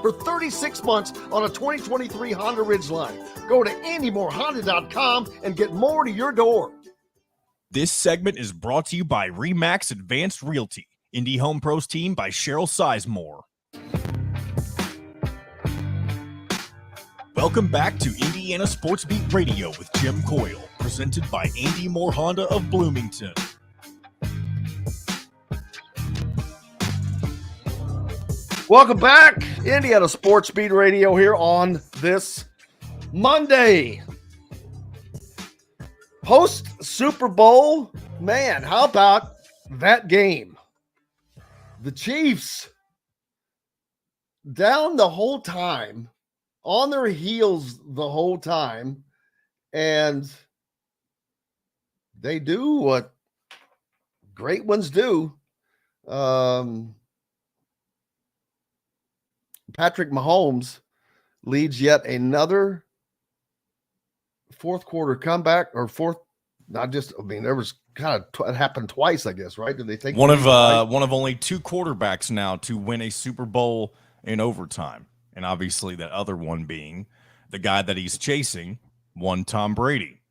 For 36 months on a 2023 Honda Ridgeline. Go to AndyMooreHonda.com and get more to your door.
This segment is brought to you by Remax Advanced Realty, Indy Home Pros team by Cheryl Sizemore. Welcome back to Indiana Sports Beat Radio with Jim Coyle, presented by Andy Moore Honda of Bloomington.
Welcome back, Indiana Sports Speed Radio here on this Monday. Post Super Bowl, man, how about that game? The Chiefs down the whole time, on their heels the whole time, and they do what great ones do. Patrick Mahomes leads yet another fourth quarter comeback or fourth. Not just, I mean, there was kind of it happened twice, I guess, right? Did they think
one of only two quarterbacks now to win a Super Bowl in overtime, and obviously that other one being the guy that he's chasing, Tom Brady.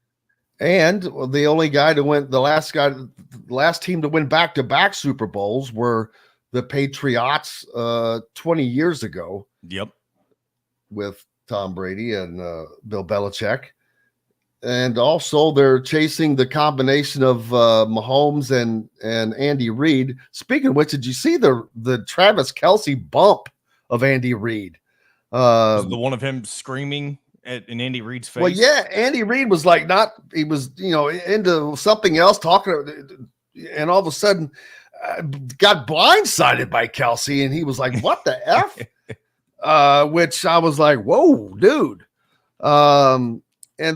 And the only guy to win, the last team to win back-to-back Super Bowls were the Patriots 20 years ago.
Yep.
With Tom Brady and Bill Belichick. And also they're chasing the combination of Mahomes and Andy Reid. Speaking of which, did you see the Travis Kelce bump of Andy Reid?
The one of him screaming in Andy Reid's face.
Well, yeah, Andy Reid was like he was, into something else talking, and all of a sudden got blindsided by Kelce, and he was like, what the F? Which I was like, whoa, dude. And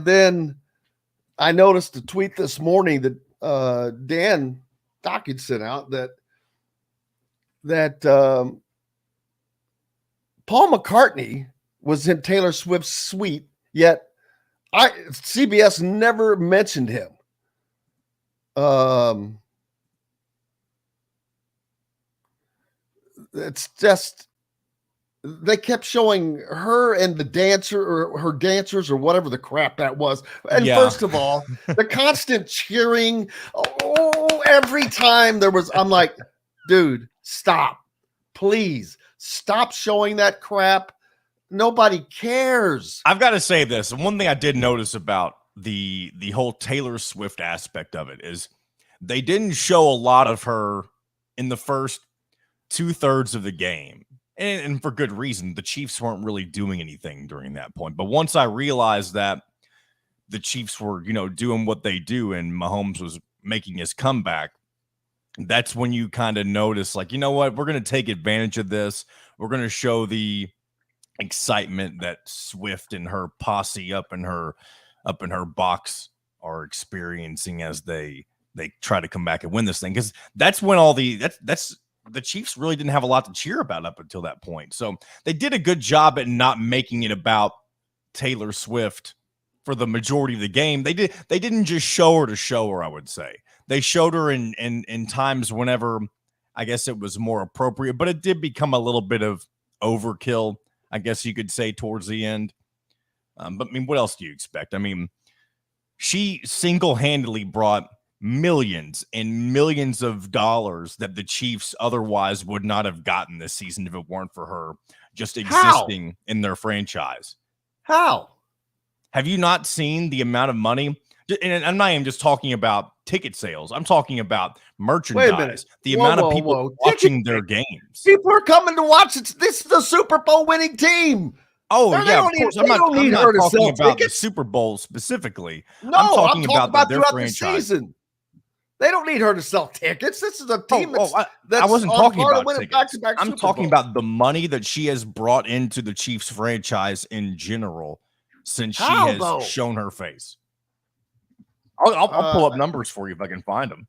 then I noticed a tweet this morning that Dan Dockett sent out that Paul McCartney was in Taylor Swift's suite, yet CBS never mentioned him. It's just they kept showing her and the dancer or her dancers or whatever the crap that was. And first of all, the constant cheering every time I'm like, dude, stop, please stop showing that crap. Nobody cares.
I've got to say this. One thing I did notice about the whole Taylor Swift aspect of it is they didn't show a lot of her in the first 2/3 of the game. And for good reason. The Chiefs weren't really doing anything during that point. But once I realized that the Chiefs were, doing what they do and Mahomes was making his comeback, that's when you kind of notice, like, you know what? We're going to take advantage of this. We're going to show the excitement that Swift and her posse up in her box are experiencing as they try to come back and win this thing. Because that's when the Chiefs really didn't have a lot to cheer about up until that point. So they did a good job at not making it about Taylor Swift for the majority of the game. They didn't just show her to show her, I would say. They showed her in times whenever I guess it was more appropriate, but it did become a little bit of overkill, I guess you could say, towards the end. But I mean, what else do you expect? I mean, she single-handedly brought millions and millions of dollars that the Chiefs otherwise would not have gotten this season if it weren't for her just existing in their franchise.
How?
Have you not seen the amount of money? And I'm not even just talking about ticket sales. I'm talking about merchandise. The amount of people watching their games.
People are coming to watch it. This is the Super Bowl winning team.
Oh, yeah, of course. I'm not talking about the Super Bowl specifically.
No,
I'm talking about their
throughout
franchise.
the season. They don't need her to sell tickets. This is a team
I wasn't talking about tickets. I'm talking
Bowl.
about the money that she has brought into the Chiefs franchise in general since she has shown her face. I'll pull up numbers for you if I can find them.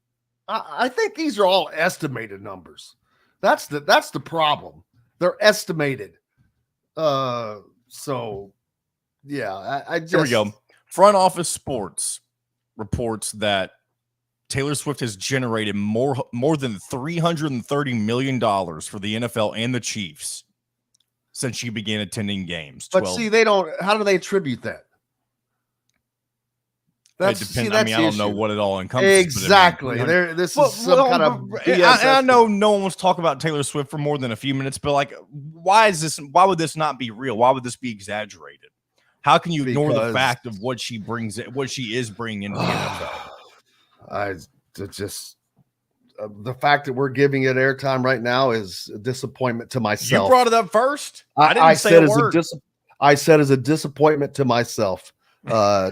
I think these are all estimated numbers. That's the problem. They're estimated. So yeah, I just,
here we go. Front Office Sports reports that Taylor Swift has generated more than $330 million for the NFL and the Chiefs since she began attending games.
But see, they don't. How do they attribute that?
It depends. I don't know what it all encompasses.
Exactly. This is some kind of BS.
I know no one wants to talk about Taylor Swift for more than a few minutes, but like, why would this not be real? Why would this be exaggerated? How can you ignore the fact of what she is bringing into the NFL?
The fact that we're giving it airtime right now is a disappointment to myself.
You brought it up first. I didn't say a word.
I said as a disappointment to myself.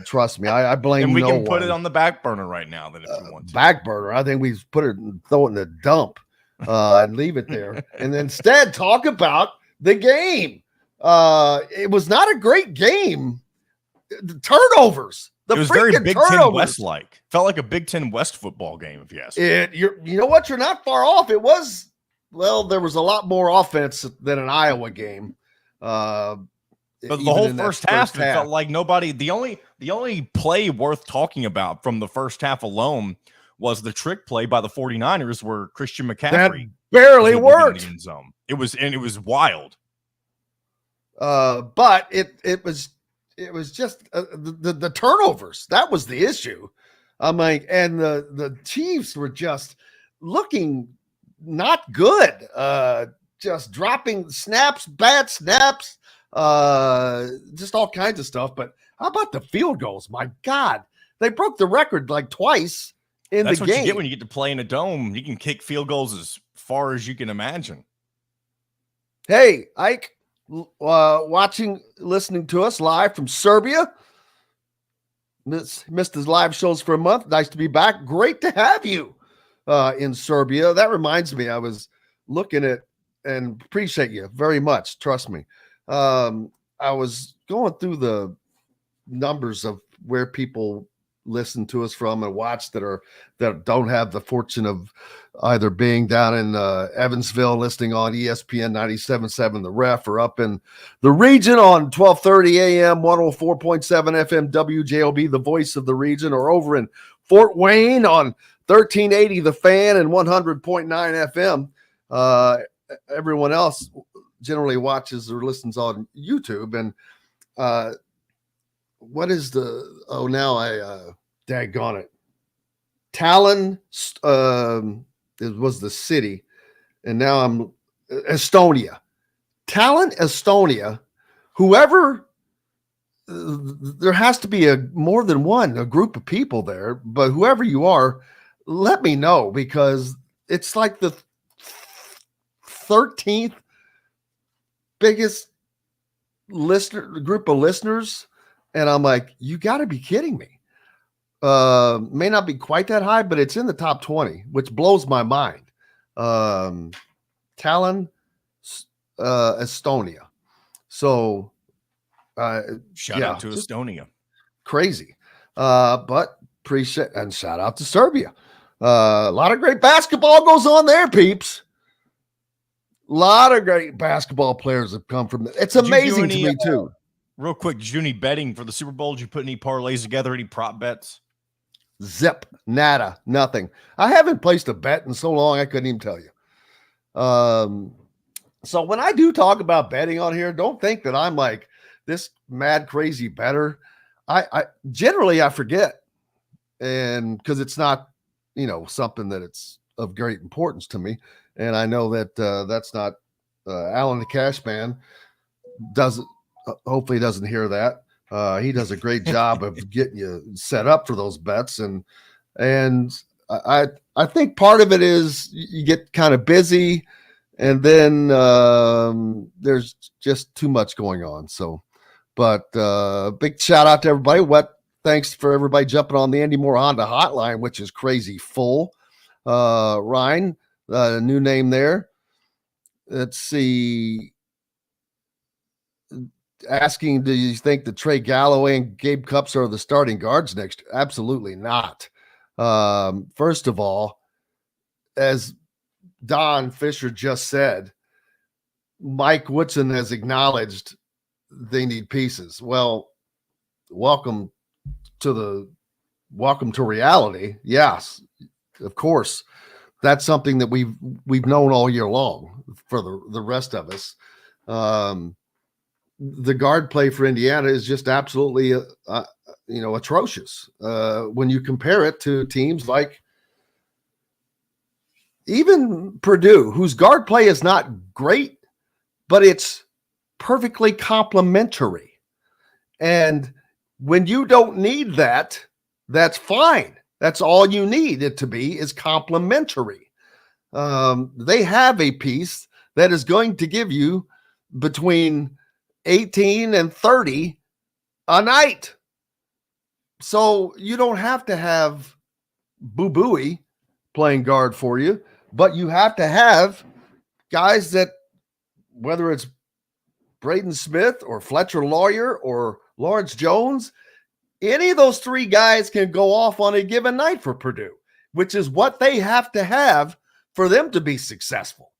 Trust me, I blame.
And we
no
can put
one.
it on the back burner right now. Then, if you want to.
Back burner, I think we throw it in the dump and leave it there, and instead talk about the game. It was not a great game. The turnovers.
It was very Big Ten West like. Felt like a Big Ten West football game, if you ask me.
You know what? You're not far off. It was, well, there was a lot more offense than an Iowa game.
But the
even
whole
in that
first half, it felt like nobody. The only play worth talking about from the first half alone was the trick play by the 49ers where Christian McCaffrey
barely
was able to get in
worked.
the end zone. It was wild.
But it was just the turnovers. That was the issue. I'm like, and the Chiefs were just looking not good. Just dropping snaps, bad snaps, just all kinds of stuff. But how about the field goals? My God, they broke the record like twice in
That's
the
what
game.
you get when you get to play in a dome. You can kick field goals as far as you can imagine.
Hey, Ike, listening to us live from Serbia. Missed his live shows for a month. Nice to be back. Great to have you in Serbia. That reminds me, I was looking at, and appreciate you very much. Trust me. I was going through the numbers of where people listen to us from and watch that don't have the fortune of either being down in Evansville listening on ESPN 97.7 The Ref, or up in the region on 1230 AM 104.7 FM WJOB, the voice of the region, or over in Fort Wayne on 1380 The Fan and 100.9 FM. Everyone else generally watches or listens on YouTube. And what is now I daggone it. Tallinn it was the city, and now I'm Estonia. Tallinn, Estonia. Whoever, there has to be more than a group of people there, but whoever you are, let me know, because it's like the 13th biggest group of listeners, and I'm like, you got to be kidding me. May not be quite that high, but it's in the top 20, which blows my mind. Tallinn, Estonia. So
Shout out to Estonia.
Crazy. But appreciate, and shout out to Serbia. A lot of great basketball goes on there, peeps. A lot of great basketball players have come from there. It's amazing to me too.
Real quick, did you do any betting for the Super Bowl? Did you put any parlays together, any prop bets?
Zip, nada, nothing. I haven't placed a bet in so long I couldn't even tell you. So when I do talk about betting on here, don't think that I'm like this mad crazy bettor. I generally I forget, and because it's not, something that it's of great importance to me, and I know that that's not Alan the Cash Man doesn't. Hopefully, he doesn't hear that. He does a great job of getting you set up for those bets, and I think part of it is you get kind of busy, and then there's just too much going on. So, but big shout out to everybody. Thanks for everybody jumping on the Andy Moore Honda hotline, which is crazy full. Ryan, new name there. Let's see. Asking, do you think that Trey Galloway and Gabe Cupps are the starting guards next year? Absolutely not. First of all, as Don Fischer just said, Mike Woodson has acknowledged they need pieces. Well, welcome to reality. Yes, of course. That's something that we've known all year long for the rest of us. The guard play for Indiana is just absolutely, atrocious. When you compare it to teams like even Purdue, whose guard play is not great, but it's perfectly complementary. And when you don't need that, that's fine. That's all you need it to be, is complementary. They have a piece that is going to give you between 18 and 30 a night. So you don't have to have Boo Booey playing guard for you, but you have to have guys that, whether it's Braden Smith or Fletcher Lawyer or Lawrence Jones, any of those three guys can go off on a given night for Purdue, which is what they have to have for them to be successful.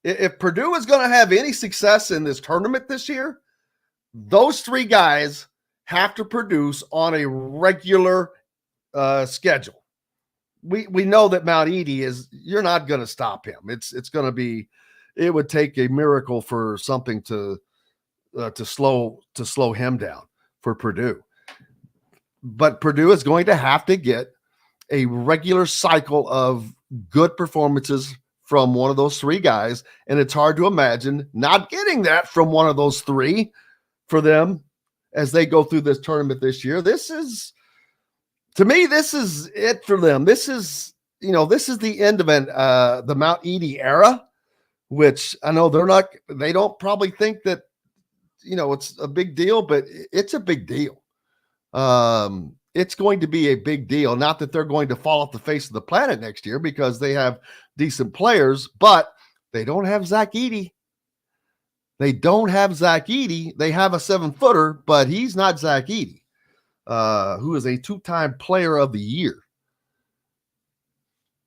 if Purdue is going to have any success in this tournament this year, those three guys have to produce on a regular schedule. We know that Mount Edie you're not going to stop him. It's going to be, it would take a miracle for something to slow him down for Purdue. But Purdue is going to have to get a regular cycle of good performances from one of those three guys. And it's hard to imagine not getting that from one of those three for them as they go through this tournament this year. To me, this is it for them. This is the end of the Mount Edie era, which I know they don't probably think that, it's a big deal, but it's a big deal. It's going to be a big deal. Not that they're going to fall off the face of the planet next year because they have decent players, but they don't have Zach Edey. They don't have Zach Edey. They have a 7-footer, but he's not Zach Edey, who is a 2-time player of the year.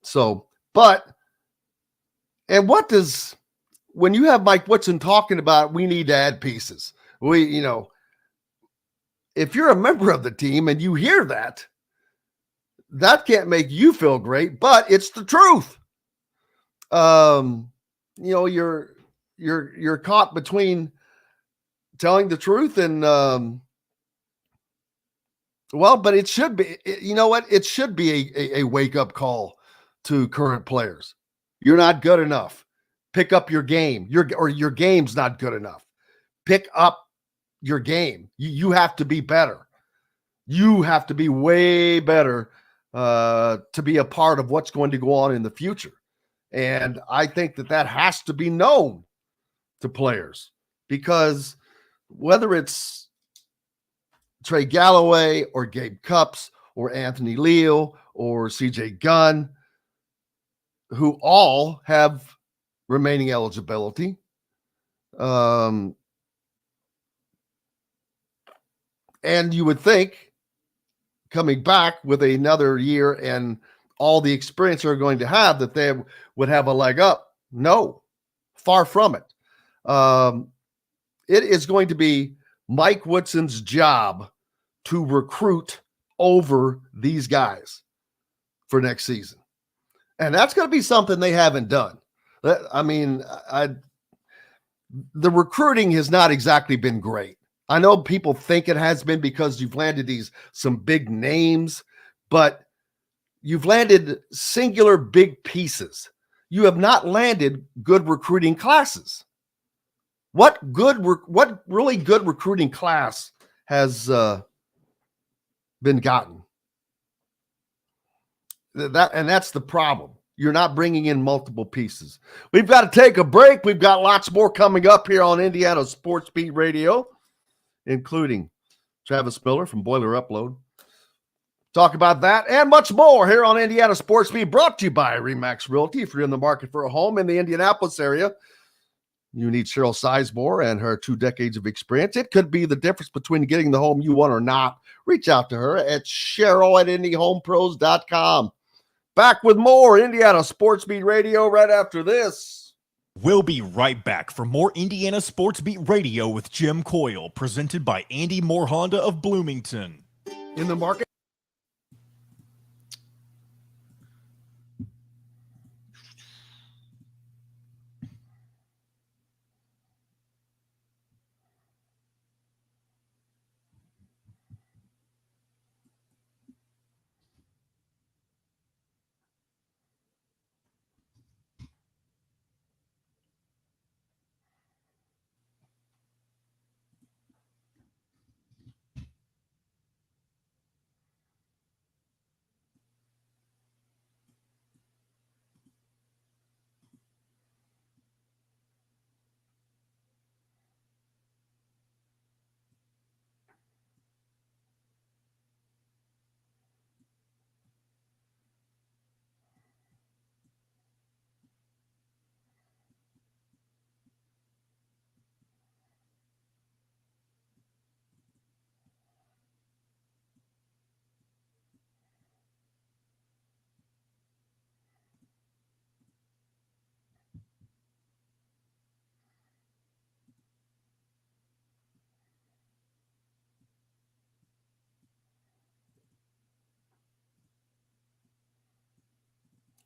So, when you have Mike Woodson talking about we need to add pieces, if you're a member of the team and you hear that, that can't make you feel great, but it's the truth. You're caught between telling the truth and, but it should be, it should be a wake-up call to current players. You're not good enough. Pick up your game. Your game's not good enough. Pick up your game. You have to be better. You have to be way better to be a part of what's going to go on in the future. And I think that has to be known to players, because whether it's Trey Galloway or Gabe Cupps or Anthony Leal or CJ Gunn, who all have remaining eligibility, and you would think coming back with another year and all the experience they're going to have that they would have a leg up. No, far from it. It is going to be Mike Woodson's job to recruit over these guys for next season. And that's going to be something they haven't done. I mean, the recruiting has not exactly been great. I know people think it has been because you've landed some big names, but you've landed singular big pieces. You have not landed good recruiting classes. What really good recruiting class has been gotten? That's the problem. You're not bringing in multiple pieces. We've got to take a break. We've got lots more coming up here on Indiana Sports Beat Radio, including Travis Miller from Boiler Upload. Talk about that and much more here on Indiana Sports Beat, brought to you by Remax Realty. If you're in the market for a home in the Indianapolis area, you need Cheryl Sizemore and her 2 decades of experience. It could be the difference between getting the home you want or not. Reach out to her at Cheryl@IndyHomePros.com. Back with more Indiana Sports Beat Radio right after this.
We'll be right back for more Indiana Sports Beat Radio with Jim Coyle, presented by Andy Moore Honda of Bloomington.
In the market.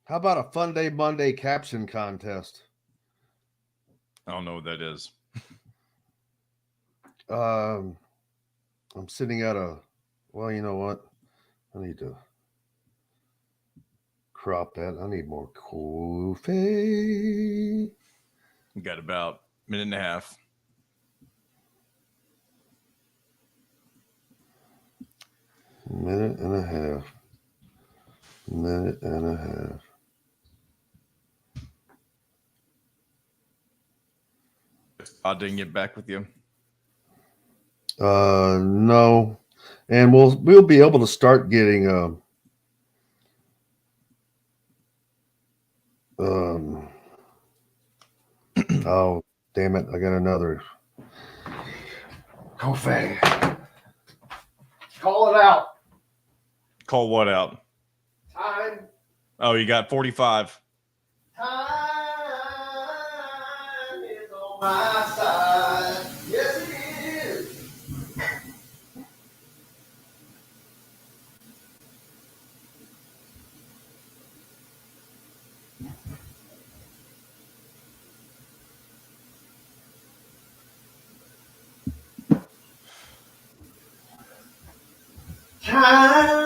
How about a Fun Day Monday caption contest?
I don't know what that is.
I'm sitting at well, you know what? I need to crop that. I need more coffee.
We got about a minute and a half.
Minute and a half. Minute and a half.
I didn't get back with you.
No. And we'll be able to start getting oh, damn it, I got another coffee. Call it out.
Call what out?
Time.
Oh, you got 45.
Time is on my side. Yes, it is. Time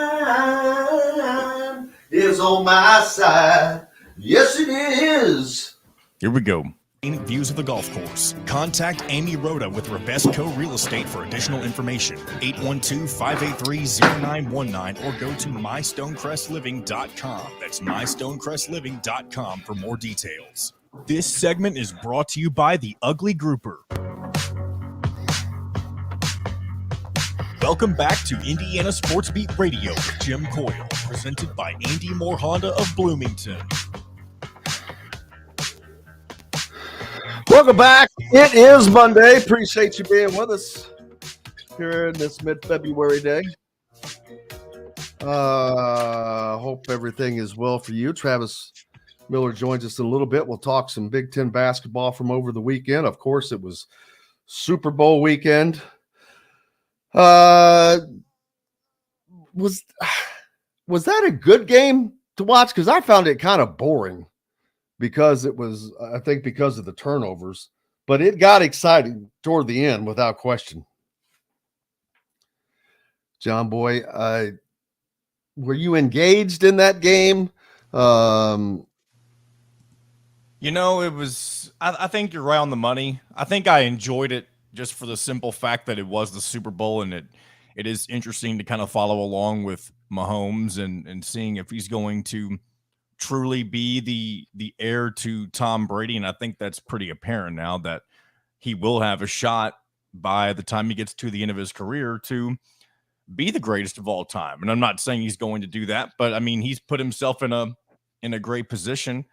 is on my side. Yes, it is.
Here we go.
Views of the golf course. Contact Amy Rhoda with Rebesco Real Estate for additional information. 812-583-0919 or go to mystonecrestliving.com. That's mystonecrestliving.com for more details. This segment is brought to you by the Ugly Grouper. Welcome back to Indiana Sports Beat Radio with Jim Coyle, presented by Andy Moore Honda of Bloomington.
Welcome back. It is Monday. Appreciate you being with us here in this mid-February day. Hope everything is well for you. Travis Miller joins us in a little bit. We'll talk some Big Ten basketball from over the weekend. Of course, it was Super Bowl weekend. Was that a good game to watch? Because I found it kind of boring. Because it was, I think, because of the turnovers, but it got exciting toward the end without question. John Boy, were you engaged in that game?
You know, it was, I think you're right on the money. I think I enjoyed it just for the simple fact that it was the Super Bowl, and it is interesting to kind of follow along with Mahomes and seeing if he's going to truly be the heir to Tom Brady. And I think that's pretty apparent now that he will have a shot by the time he gets to the end of his career to be the greatest of all time. And I'm not saying he's going to do that, but I mean, he's put himself in a great position,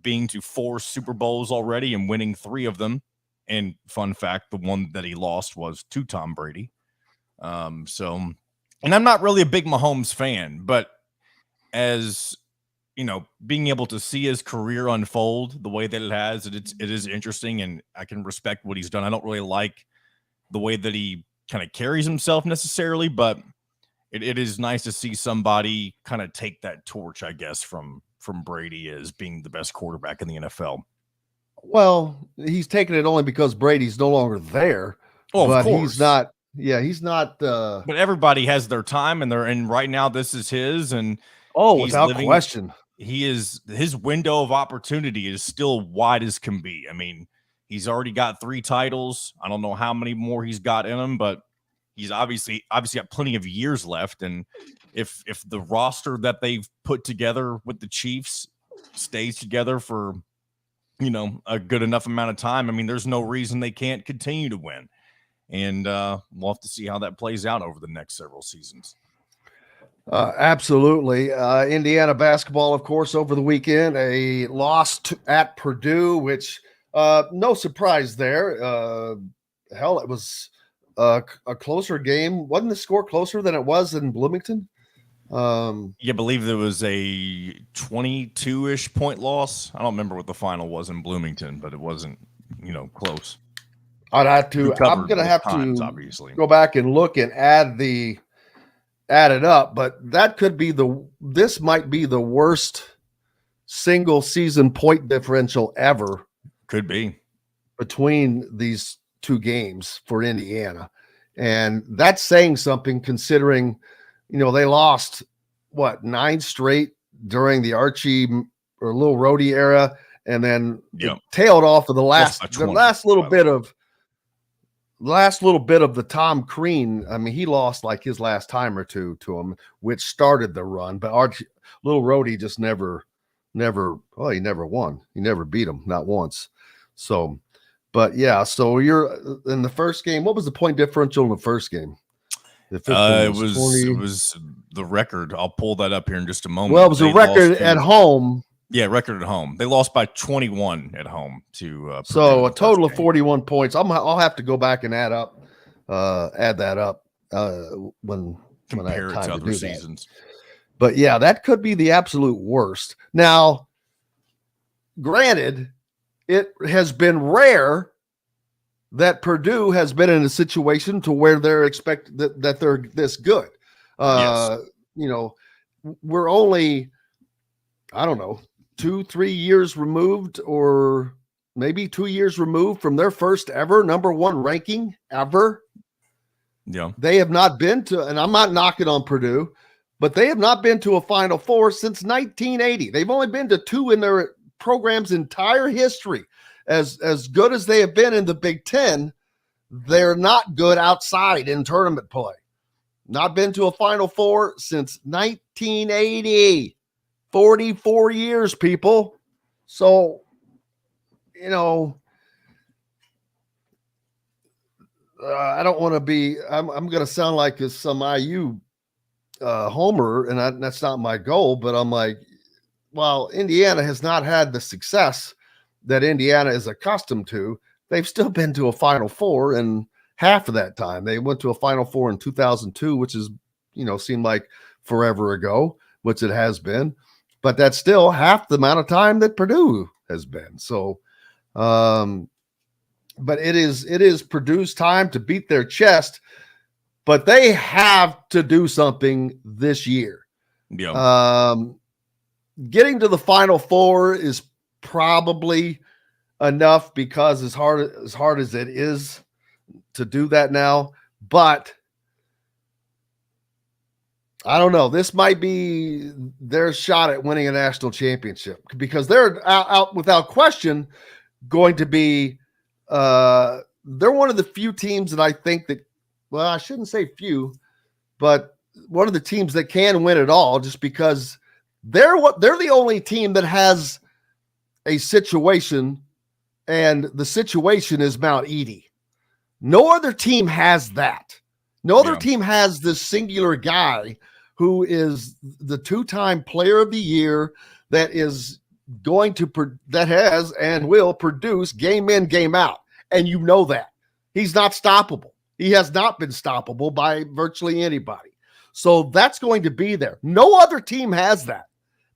being to 4 Super Bowls already and winning 3 of them. And fun fact, the one that he lost was to Tom Brady. And I'm not really a big Mahomes fan, but as you know, being able to see his career unfold the way that it has, it is interesting, and I can respect what he's done. I don't really like the way that he kind of carries himself necessarily, but it is nice to see somebody kind of take that torch, I guess, from Brady as being the best quarterback in the NFL.
Well, he's taking it only because Brady's no longer there.
Oh,
but
of course.
He's not. Yeah, he's not.
But everybody has their time, and right now this is his, and
without question.
His window of opportunity is still wide as can be. I mean, he's already got 3 titles. I don't know how many more he's got in him, but he's obviously got plenty of years left. And if the roster that they've put together with the Chiefs stays together for, you know, a good enough amount of time, I mean, there's no reason they can't continue to win. And we'll have to see how that plays out over the next several seasons.
Absolutely. Indiana basketball, of course, over the weekend, a loss at Purdue, which no surprise there. Hell, it was a closer game. Wasn't the score closer than it was in Bloomington?
I believe there was a 22-ish point loss. I don't remember what the final was in Bloomington, but it wasn't, you know, close.
I'm going to have to obviously go back and look and add it up, but that could be this might be the worst single season point differential ever
Could be.
between these two games for Indiana. And that's saying something considering, they lost 9 straight during the Archie or Little Rhodey era, and then it tailed off of the last little bit of the Tom Crean. I mean, he lost like his last time or two to him, which started the run, but Little Rhodey just never, he never won. He never beat him, not once. So, but yeah, so you're in the first game. What was the point differential in the first game?
It was the record. I'll pull that up here in just a moment.
Well, it was a record at home.
Yeah, record at home. They lost by 21 at home to
so a total of 41 points. I'll have to go back and add that up when I have time to other seasons. But yeah, that could be the absolute worst. Now, granted, it has been rare that Purdue has been in a situation to where they're expected that they're this good.
Yes.
We're only, I don't know, 2-3 years removed, or maybe 2 years removed from their first ever number 1 ranking ever.
Yeah.
They have not been to, and I'm not knocking on Purdue, but they have not been to a Final Four since 1980. They've only been to 2 in their program's entire history. As good as they have been in the Big Ten, they're not good outside in tournament play. Not been to a Final Four since 1980. 44 years, people. So, I don't want to be, I'm going to sound like some IU homer, and that's not my goal, but I'm like, while Indiana has not had the success that Indiana is accustomed to, they've still been to a Final Four, and half of that time they went to a Final Four in 2002, which is, seemed like forever ago, which it has been, but that's still half the amount of time that Purdue has been. So, but it is Purdue's time to beat their chest, but they have to do something this year.
Yeah.
Getting to the Final Four is probably enough, because as hard as it is to do that now, but I don't know. This might be their shot at winning a national championship, because they're out without question going to be they're one of the few teams that I think that, well, I shouldn't say few, but one of the teams that can win it all, just because they're the only team that has a situation, and the situation is Mount Edie. No other team has that. No other team has this singular guy who is the 2-time player of the year that is going to that has and will produce game in, game out. And you know that. He's not stoppable. He has not been stoppable by virtually anybody. So that's going to be there. No other team has that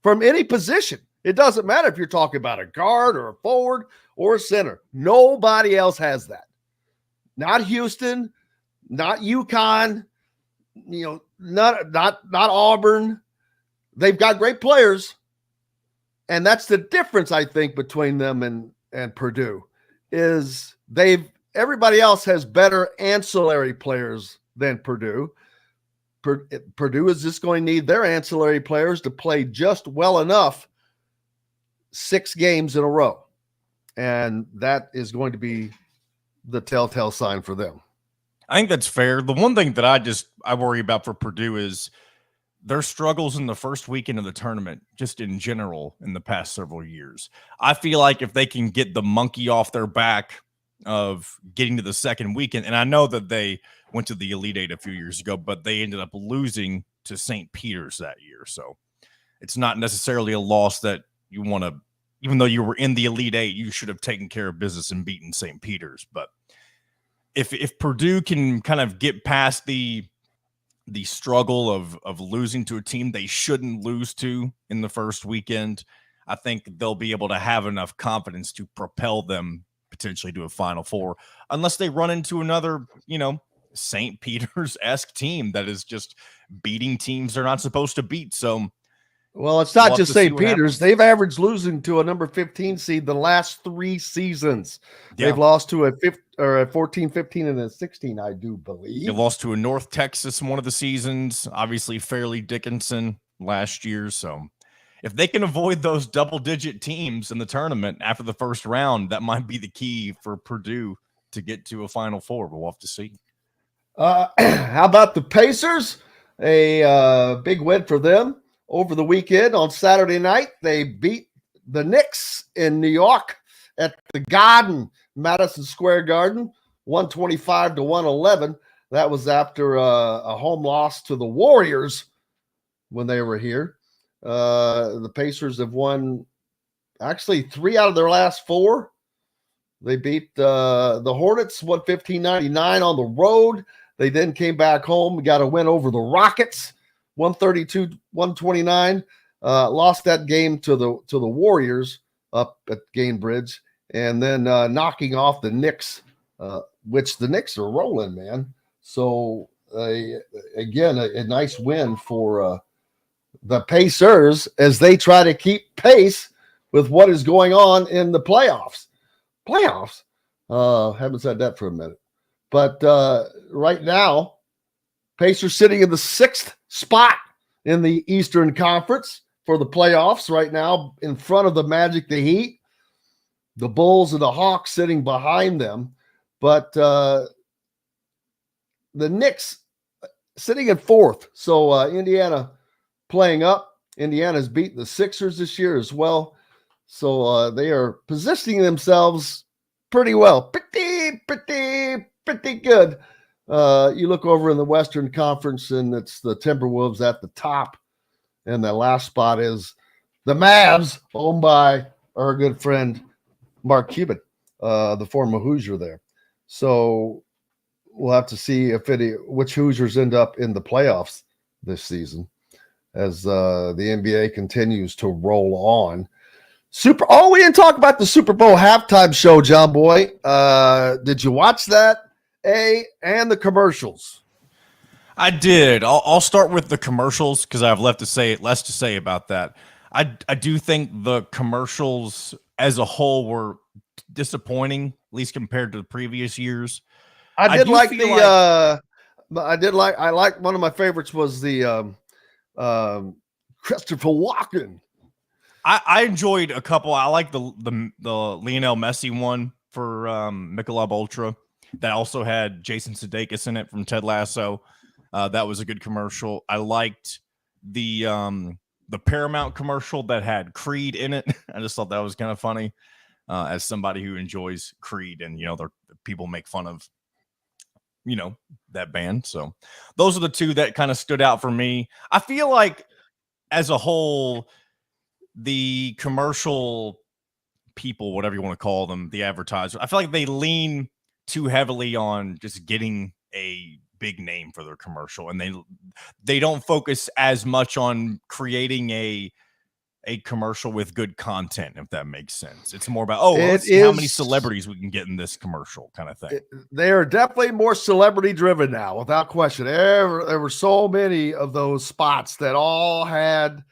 from any position. It doesn't matter if you're talking about a guard or a forward or a center. Nobody else has that. Not Houston, not UConn, not Auburn. They've got great players. And that's the difference, I think, between them and Purdue, is everybody else has better ancillary players than Purdue. Purdue is just going to need their ancillary players to play just well enough 6 games in a row. And that is going to be the telltale sign for them.
I think that's fair. The one thing that I worry about for Purdue is their struggles in the first weekend of the tournament, just in general, in the past several years. I feel like if they can get the monkey off their back of getting to the second weekend, and I know that they went to the Elite Eight a few years ago, but they ended up losing to St. Peter's that year. So it's not necessarily a loss that you want to, even though you were in the Elite Eight, you should have taken care of business and beaten St. Peter's. But if Purdue can kind of get past the struggle of losing to a team they shouldn't lose to in the first weekend, I think they'll be able to have enough confidence to propel them potentially to a Final Four, unless they run into another, St. Peter's-esque team that is just beating teams they're not supposed to beat. So
Well, it's not
We'll have
just
to see
St.
what
Peter's.
happens.
They've averaged losing to a number 15 seed the last 3 seasons.
Yeah.
They've lost to a 14, 15, and a 16, I do believe.
They lost to a North Texas one of the seasons, obviously Fairleigh Dickinson last year. So if they can avoid those double-digit teams in the tournament after the first round, that might be the key for Purdue to get to a Final Four. But we'll have to see.
How about the Pacers? A big win for them over the weekend. On Saturday night, they beat the Knicks in New York at the Garden, Madison Square Garden, 125-111. That was after a home loss to the Warriors when they were here. The Pacers have won actually 3 out of their last 4. They beat the Hornets 115-99 on the road. They then came back home, got a win over the Rockets 132-129. Lost that game to the Warriors up at Gainbridge, and then knocking off the Knicks, which the Knicks are rolling, man. So again, a nice win for the Pacers as they try to keep pace with what is going on in the playoffs. Haven't said that for a minute. But right now, Pacers sitting in the 6th spot in the Eastern Conference for the playoffs right now, in front of the Magic, the Heat, the Bulls, and the Hawks sitting behind them. But the Knicks sitting in 4th. So Indiana playing up. Indiana's beaten the Sixers this year as well. So they are positioning themselves pretty well. Pretty good. You look over in the Western Conference, and it's the Timberwolves at the top. And the last spot is the Mavs, owned by our good friend Mark Cuban, the former Hoosier there. So we'll have to see which Hoosiers end up in the playoffs this season as the NBA continues to roll on. We didn't talk about the Super Bowl halftime show, John Boy. Did you watch that? And the commercials?
I did. I'll start with the commercials because I have less to say about that. I do think the commercials as a whole were disappointing, at least compared to the previous years.
I like one of my favorites was the Christopher Walken.
I enjoyed a couple. I like the Lionel Messi one for Michelob Ultra that also had Jason Sudeikis in it from Ted Lasso. That was a good commercial. I liked the Paramount commercial that had Creed in it. I just thought that was kind of funny as somebody who enjoys Creed, and people make fun of that band. So those are the two that kind of stood out for me. I feel like as a whole, the commercial people, whatever you want to call them, the advertisers, I feel like they lean too heavily on just getting a big name for their commercial, and they don't focus as much on creating a commercial with good content, if that makes sense. It's more about let's see how many celebrities we can get in this commercial kind of thing.
They are definitely more celebrity driven now, without question. There were so many of those spots that all had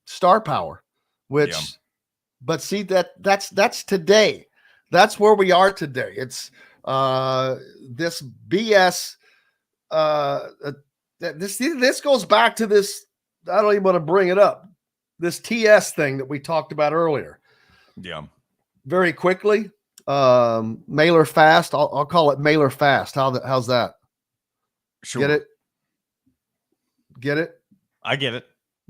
star power, but see that's today. That's where we are today. It's this BS. This goes back to this. I don't even want to bring it up. This TS thing that we talked about earlier.
Yeah.
Very quickly, mailer fast. I'll call it mailer fast. How's that?
Sure.
Get it?
I get it.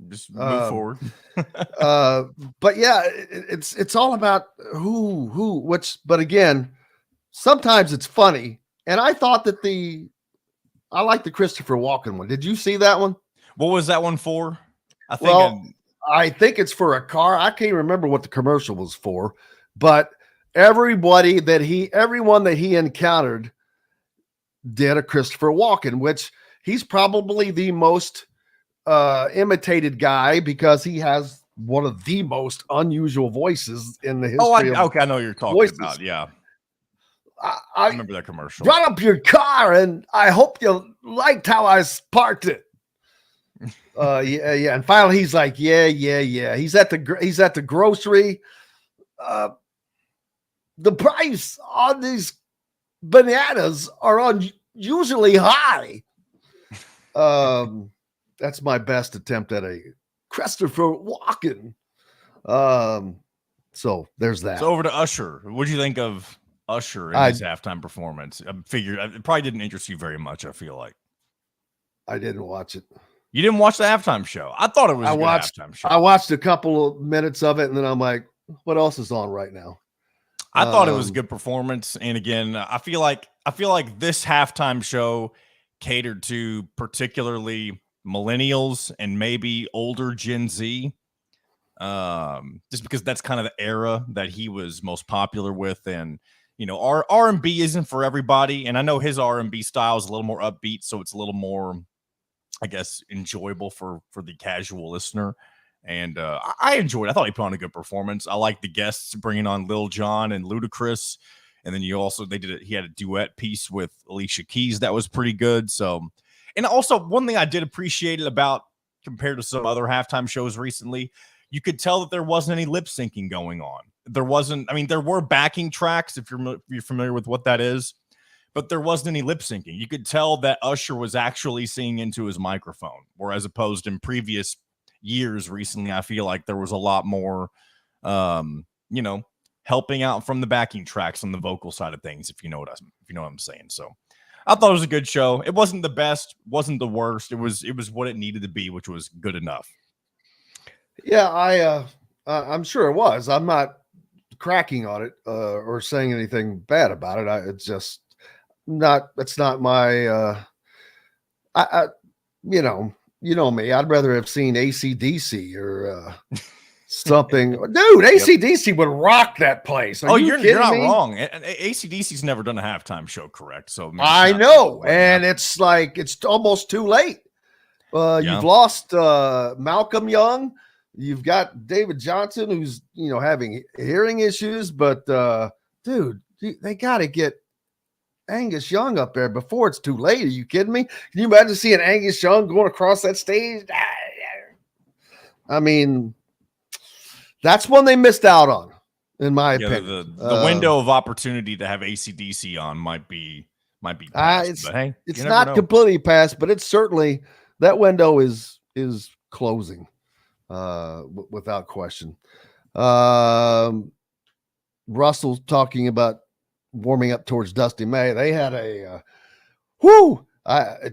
Just move forward.
But yeah, it's all about which. But again, sometimes it's funny. And I thought that I like the Christopher Walken one. Did you see that one?
What was that one for? I think
it's for a car. I can't remember what the commercial was for, but everyone that he encountered did a Christopher Walken, which he's probably the most imitated guy because he has one of the most unusual voices in the history.
I know you're talking about. Yeah. I remember that commercial.
Brought up your car, and I hope you liked how I parked it. Yeah. And finally, he's like, yeah. He's at the grocery. The price on these bananas are unusually high. That's my best attempt at a Christopher Walken. So there's that.
So over to Usher. What do you think of Usher in his halftime performance? I figured it probably didn't interest you very much. I feel like
I didn't watch it.
You didn't watch the halftime show. I thought it was a good halftime show.
I watched a couple of minutes of it, and then I'm like, what else is on right now?
I thought it was a good performance. And again, I feel like this halftime show catered to particularly millennials and maybe older Gen Z. Just because that's kind of the era that he was most popular with. And, our R&B isn't for everybody. And I know his R&B style is a little more upbeat. So it's a little more, I guess, enjoyable for the casual listener. And I enjoyed it. I thought he put on a good performance. I like the guests bringing on Lil Jon and Ludacris. And then he had a duet piece with Alicia Keys that was pretty good. So, and also one thing I did appreciate about compared to some other halftime shows recently, you could tell that there wasn't any lip syncing going on. There were backing tracks if you're familiar with what that is, but there wasn't any lip syncing. You could tell that Usher was actually singing into his microphone, whereas opposed in previous years recently, I feel like there was a lot more, helping out from the backing tracks on the vocal side of things, if you know what I'm saying. So I thought it was a good show. It wasn't the best, wasn't the worst. It was what it needed to be, which was good enough.
Yeah, I'm sure it was. I'm not cracking on it or saying anything bad about it. It's just not. It's not my. You know me. I'd rather have seen AC/DC or something. Dude, AC/DC would rock that place.
You're not wrong. AC/DC's never done a halftime show, correct? So
I know, and it's like it's almost too late. You've lost Malcolm Young. You've got David Johnson, who's having hearing issues. But dude, they got to get Angus Young up there before it's too late. Are you kidding me? Can you imagine seeing Angus Young going across that stage? I mean, that's one they missed out on, in my opinion.
The window of opportunity to have AC/DC on might be passed, but hey,
it's not completely passed, but it's certainly that window is closing without question. Russell's talking about warming up towards Dusty May. They had a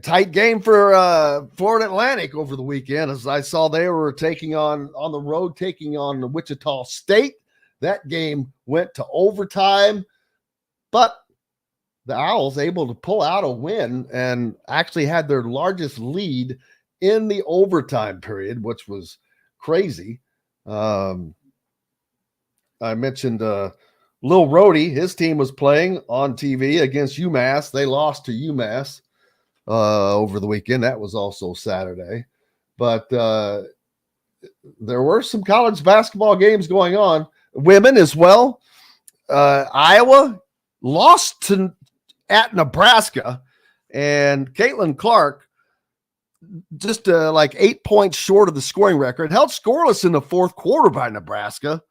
tight game for Florida Atlantic over the weekend. As I saw, they were taking on the road the Wichita State. That game went to overtime, but the Owls able to pull out a win and actually had their largest lead in the overtime period, which was crazy. I mentioned Lil Rhodey, his team was playing on TV against UMass. They lost to UMass over the weekend. That was also Saturday. But there were some college basketball games going on. Women as well. Iowa lost at Nebraska. And Caitlin Clark, just like 8 points short of the scoring record, held scoreless in the fourth quarter by Nebraska.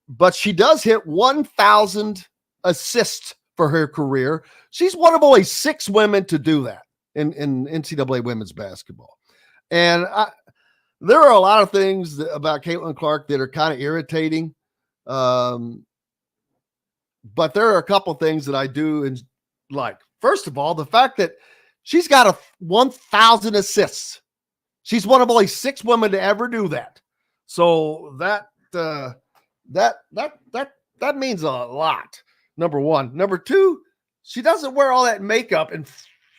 But she does hit 1,000 assists for her career. She's one of only 6 women to do that in NCAA women's basketball. And there are a lot of things about Caitlin Clark that are kind of irritating. But there are a couple things that I do like. First of all, the fact that she's got 1,000 assists. She's one of only 6 women to ever do that. So that means a lot. Number one. Number two, she doesn't wear all that makeup and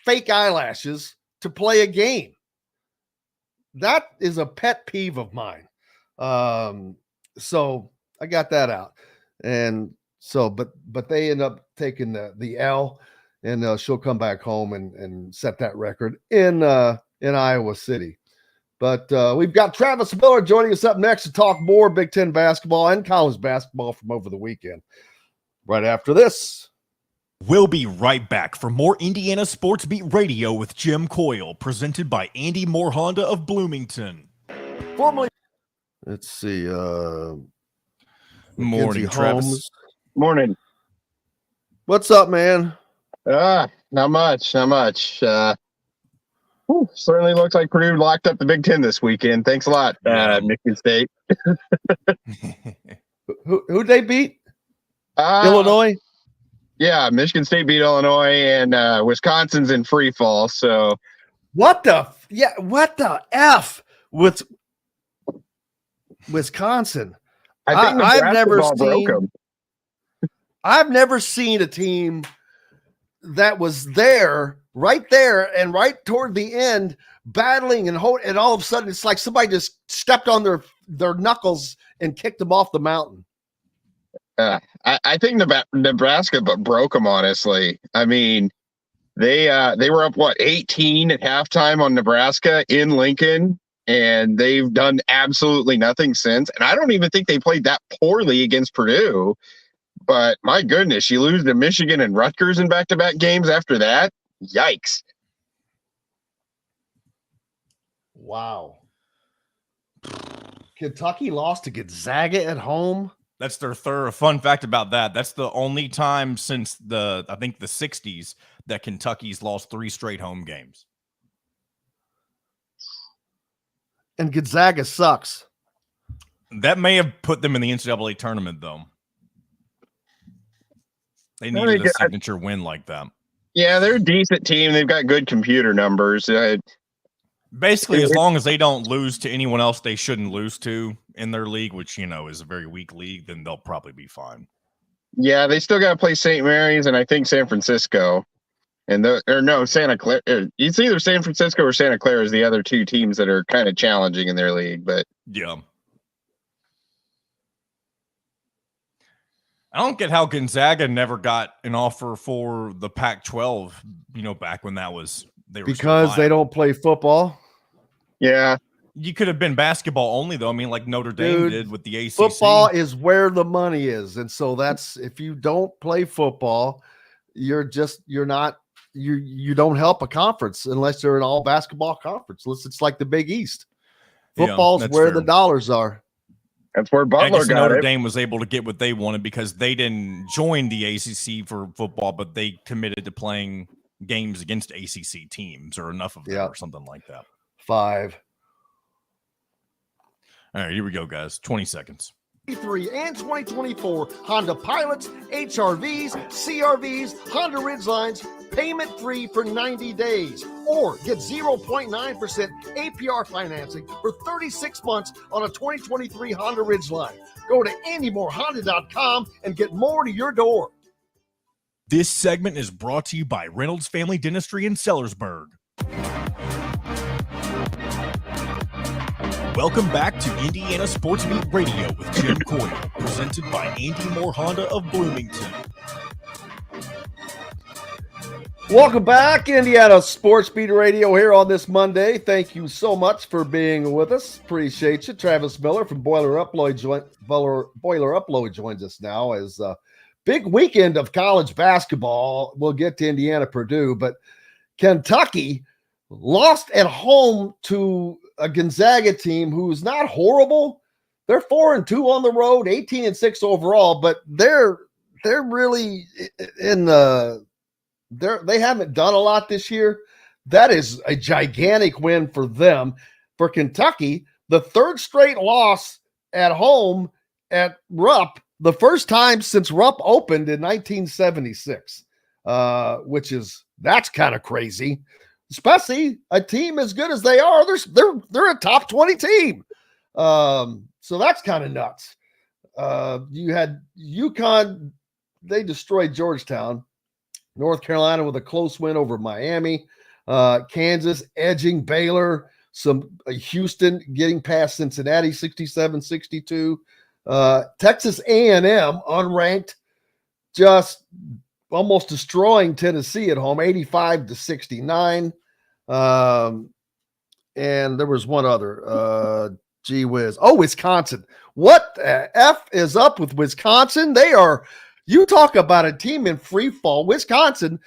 fake eyelashes to play a game. That is a pet peeve of mine. So I got that out. And so, but they end up taking the L, and she'll come back home and set that record in Iowa City. But we've got Travis Miller joining us up next to talk more Big Ten basketball and college basketball from over the weekend. Right after this.
We'll be right back for more Indiana Sports Beat Radio with Jim Coyle, presented by Andy Moore Honda of Bloomington.
Formerly, let's see.
Morning,
Mackenzie
Travis.
Holmes.
Morning.
What's up, man?
Not much. Certainly looks like Purdue locked up the Big Ten this weekend. Thanks a lot, Michigan State.
Who'd they beat?
Illinois? Yeah, Michigan State beat Illinois, and Wisconsin's in free fall. So
what the F with Wisconsin?
I think
I've never seen a team that was right there and right toward the end battling and all of a sudden it's like somebody just stepped on their knuckles and kicked them off the mountain.
I think Nebraska broke them, honestly. I mean, they were up 18 at halftime on Nebraska in Lincoln, and they've done absolutely nothing since. And I don't even think they played that poorly against Purdue. But my goodness, you lose to Michigan and Rutgers in back-to-back games after that? Yikes.
Wow. Kentucky lost to Gonzaga at home.
That's their third. Fun fact about that's the only time since the 60s that Kentucky's lost 3 straight home games.
And Gonzaga sucks.
That may have put them in the NCAA tournament, though. They needed a signature win like that.
Yeah, they're a decent team. They've got good computer numbers.
Basically, as long as they don't lose to anyone else they shouldn't lose to in their league, which, is a very weak league, then they'll probably be fine.
Yeah, they still got to play St. Mary's and I think San Francisco. Santa Clara. It's either San Francisco or Santa Clara is the other two teams that are kind of challenging in their league. But
yeah. I don't get how Gonzaga never got an offer for the Pac-12, back when
because they don't play football.
Yeah.
You could have been basketball only, though. I mean, like Notre Dame did with the ACC.
Football is where the money is. And so if you don't play football, you don't help a conference unless they're an all basketball conference. It's like the Big East. Football's where the dollars are.
That's where Butler got
Notre Dame was able to get what they wanted because they didn't join the ACC for football, but they committed to playing games against ACC teams or enough of them or something like that.
5.
All right, here we go, guys. 20 seconds.
2023 and 2024 Honda Pilots, HRVs, CRVs, Honda Ridgelines, payment free for 90 days, or get 0.9% APR financing for 36 months on a 2023 Honda Ridgeline. Go to AndyMooreHonda.com and get more to your door.
This segment is brought to you by Reynolds Family Dentistry in Sellersburg. Welcome back to Indiana Sports Beat Radio with Jim Coyle, presented by Andy Moore Honda of Bloomington.
Welcome back, Indiana Sports Beat Radio here on this Monday. Thank you so much for being with us. Appreciate you. Travis Miller from Boiler Upload joins us now as a big weekend of college basketball. We'll get to Indiana, Purdue, but Kentucky lost at home to a Gonzaga team who's not horrible. They're 4-2 on the road, 18-6 overall, but they're really they haven't done a lot this year. That is a gigantic win for them. For Kentucky, the third straight loss at home at Rupp, the first time since Rupp opened in 1976, that's kind of crazy. Especially a team as good as they are, they're a top 20 team. So that's kind of nuts. You had UConn, they destroyed Georgetown. North Carolina with a close win over Miami. Kansas edging Baylor. Houston getting past Cincinnati 67-62. Texas A&M unranked, just almost destroying Tennessee at home, 85-69. And there was one other. Gee whiz. Oh, Wisconsin. What the F is up with Wisconsin? They are You talk about a team in free fall. Wisconsin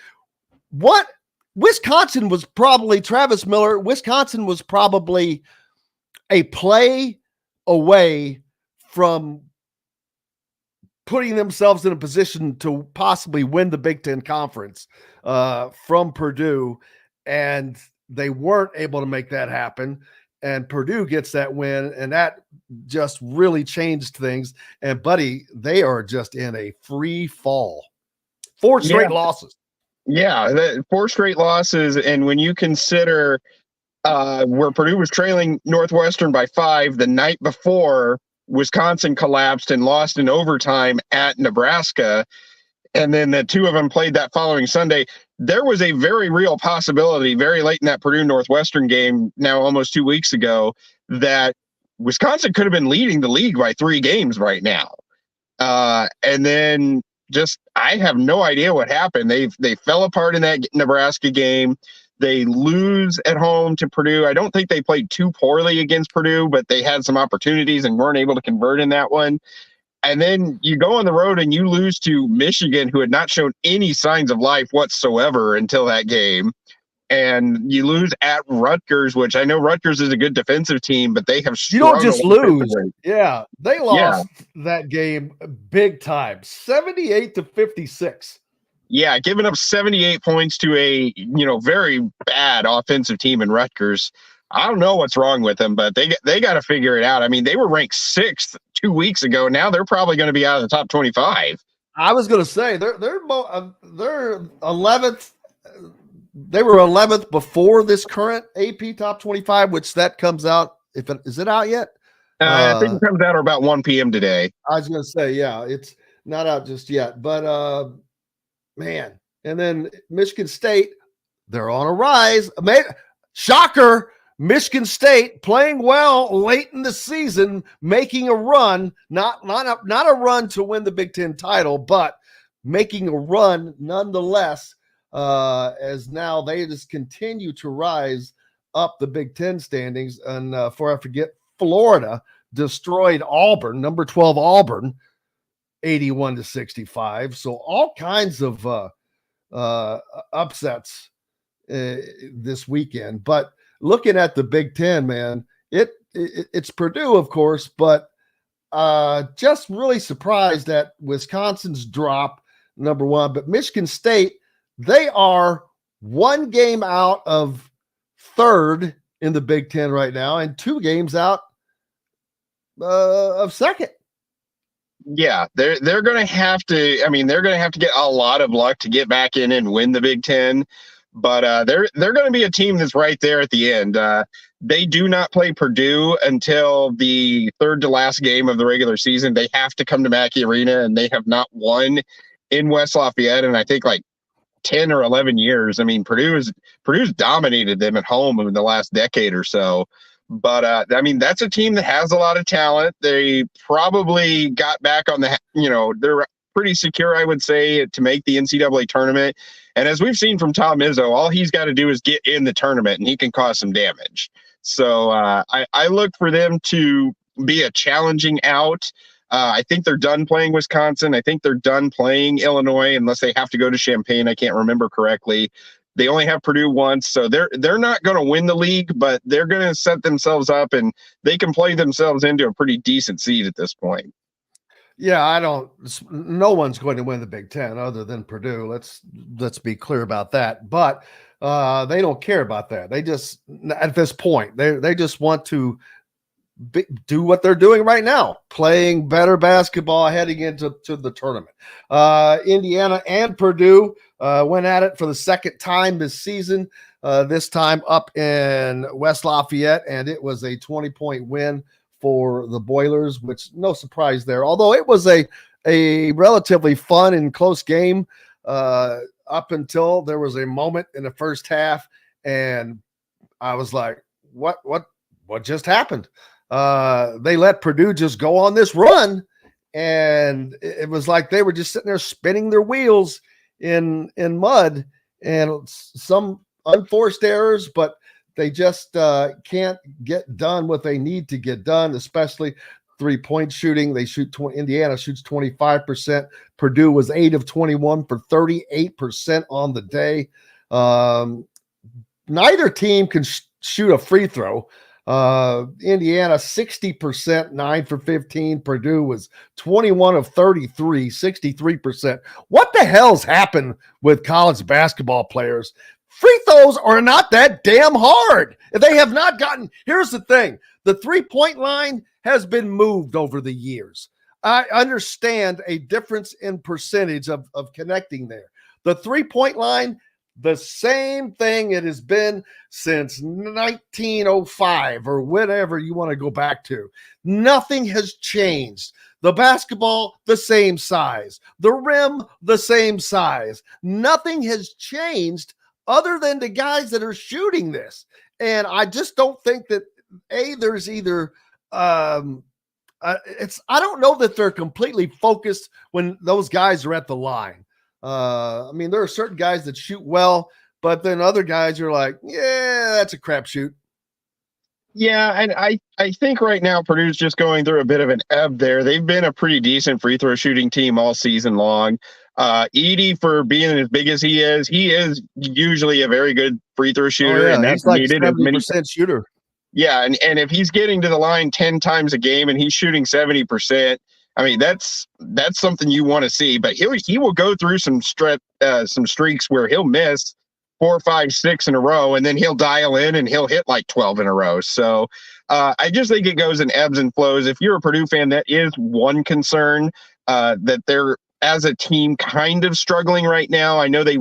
was probably, Travis Miller, Wisconsin was probably a play away from putting themselves in a position to possibly win the Big Ten Conference from Purdue, and they weren't able to make that happen. And Purdue gets that win, and that just really changed things. And, buddy, they are just in a free fall. 4 straight losses.
Yeah, 4 straight losses. And when you consider where Purdue was trailing Northwestern by 5 the night before, Wisconsin collapsed and lost in overtime at Nebraska, and then the 2 of them played that following Sunday, there was a very real possibility very late in that Purdue Northwestern game, now almost 2 weeks ago, that Wisconsin could have been leading the league by 3 games right now. And then just, I have no idea what happened. They fell apart in that Nebraska game. They lose at home to Purdue. I don't think they played too poorly against Purdue, but they had some opportunities and weren't able to convert in that one. And then you go on the road and you lose to Michigan, who had not shown any signs of life whatsoever until that game. And you lose at Rutgers, which I know Rutgers is a good defensive team, but they have struggled.
You don't just lose. Yeah, they lost that game big time, 78-56.
Yeah, giving up 78 points to a, very bad offensive team in Rutgers. I don't know what's wrong with them, but they got to figure it out. I mean, they were ranked 6th 2 weeks ago. Now they're probably going to be out of the top 25.
I was going to say they're 11th. They were 11th before this current AP top 25, which that comes out. Is it out yet?
I think it comes out about 1 p.m. today.
I was going to say, yeah, it's not out just yet, but man. And then Michigan State, they're on a rise. Shocker. Michigan State playing well late in the season, making a run, not a run to win the Big Ten title, but making a run nonetheless, as now they just continue to rise up the Big Ten standings. And before I forget, Florida destroyed Auburn, number 12 Auburn, 81-65. So all kinds of upsets this weekend. But looking at the Big Ten, man, it's Purdue, of course, but just really surprised at Wisconsin's drop, number 1. But Michigan State, they are 1 game out of 3rd in the Big Ten right now and 2 games out of 2nd.
Yeah, they're going to have to. I mean, they're going to have to get a lot of luck to get back in and win the Big Ten. But they're going to be a team that's right there at the end. They do not play Purdue until the 3rd to last game of the regular season. They have to come to Mackey Arena, and they have not won in West Lafayette in, I think, like 10 or 11 years. I mean, Purdue's dominated them at home in the last decade or so. But, I mean, that's a team that has a lot of talent. They probably got back on the, they're pretty secure, I would say, to make the NCAA tournament. And as we've seen from Tom Izzo, all he's got to do is get in the tournament, and he can cause some damage. So I look for them to be a challenging out. I think they're done playing Wisconsin. I think they're done playing Illinois unless they have to go to Champaign. I can't remember correctly. They only have Purdue once, so they're not going to win the league, but they're going to set themselves up, and they can play themselves into a pretty decent seed at this point.
Yeah, no one's going to win the Big Ten other than Purdue. Let's be clear about that. But they don't care about that. They just, at this point, they just want to do what they're doing right now, playing better basketball heading into the tournament. Indiana and Purdue went at it for the 2nd time this season, this time up in West Lafayette, and it was a 20-point win for the Boilers, which no surprise there, although it was a relatively fun and close game up until there was a moment in the first half, and I was like, what just happened? They let Purdue just go on this run, and it was like they were just sitting there spinning their wheels in mud, and some unforced errors, but they just can't get done what they need to get done, especially 3-point shooting. They shoot Indiana shoots 25%. Purdue was 8 of 21 for 38% on the day. Neither team can shoot a free throw. Indiana 60%, 9 for 15. Purdue was 21 of 33, 63%. What the hell's happened with college basketball players? Free throws are not that damn hard. They have not gotten. Here's the thing. The 3-point line has been moved over the years. I understand a difference in percentage of connecting there. The 3-point line, the same thing it has been since 1905 or whatever you want to go back to. Nothing has changed. The basketball, the same size. The rim, the same size. Nothing has changed other than the guys that are shooting this. And I just don't think that, there's either I don't know that they're completely focused when those guys are at the line. I mean, there are certain guys that shoot well, but then other guys are like, yeah, that's a crapshoot.
Yeah, and I think right now Purdue's just going through a bit of an ebb there. They've been a pretty decent free throw shooting team all season long. Edie, for being as big as he is usually a very good free throw shooter, and that's
he's like
needed.
70% shooter.
Yeah, and if he's getting to the line 10 times a game and he's shooting 70%, I mean that's something you want to see. But he will go through some streaks where he'll miss 4, 5, 6 in a row, and then he'll dial in and he'll hit like 12 in a row. So I just think it goes in ebbs and flows. If you're a Purdue fan, that is one concern, that they're, as a team, kind of struggling right now. I know they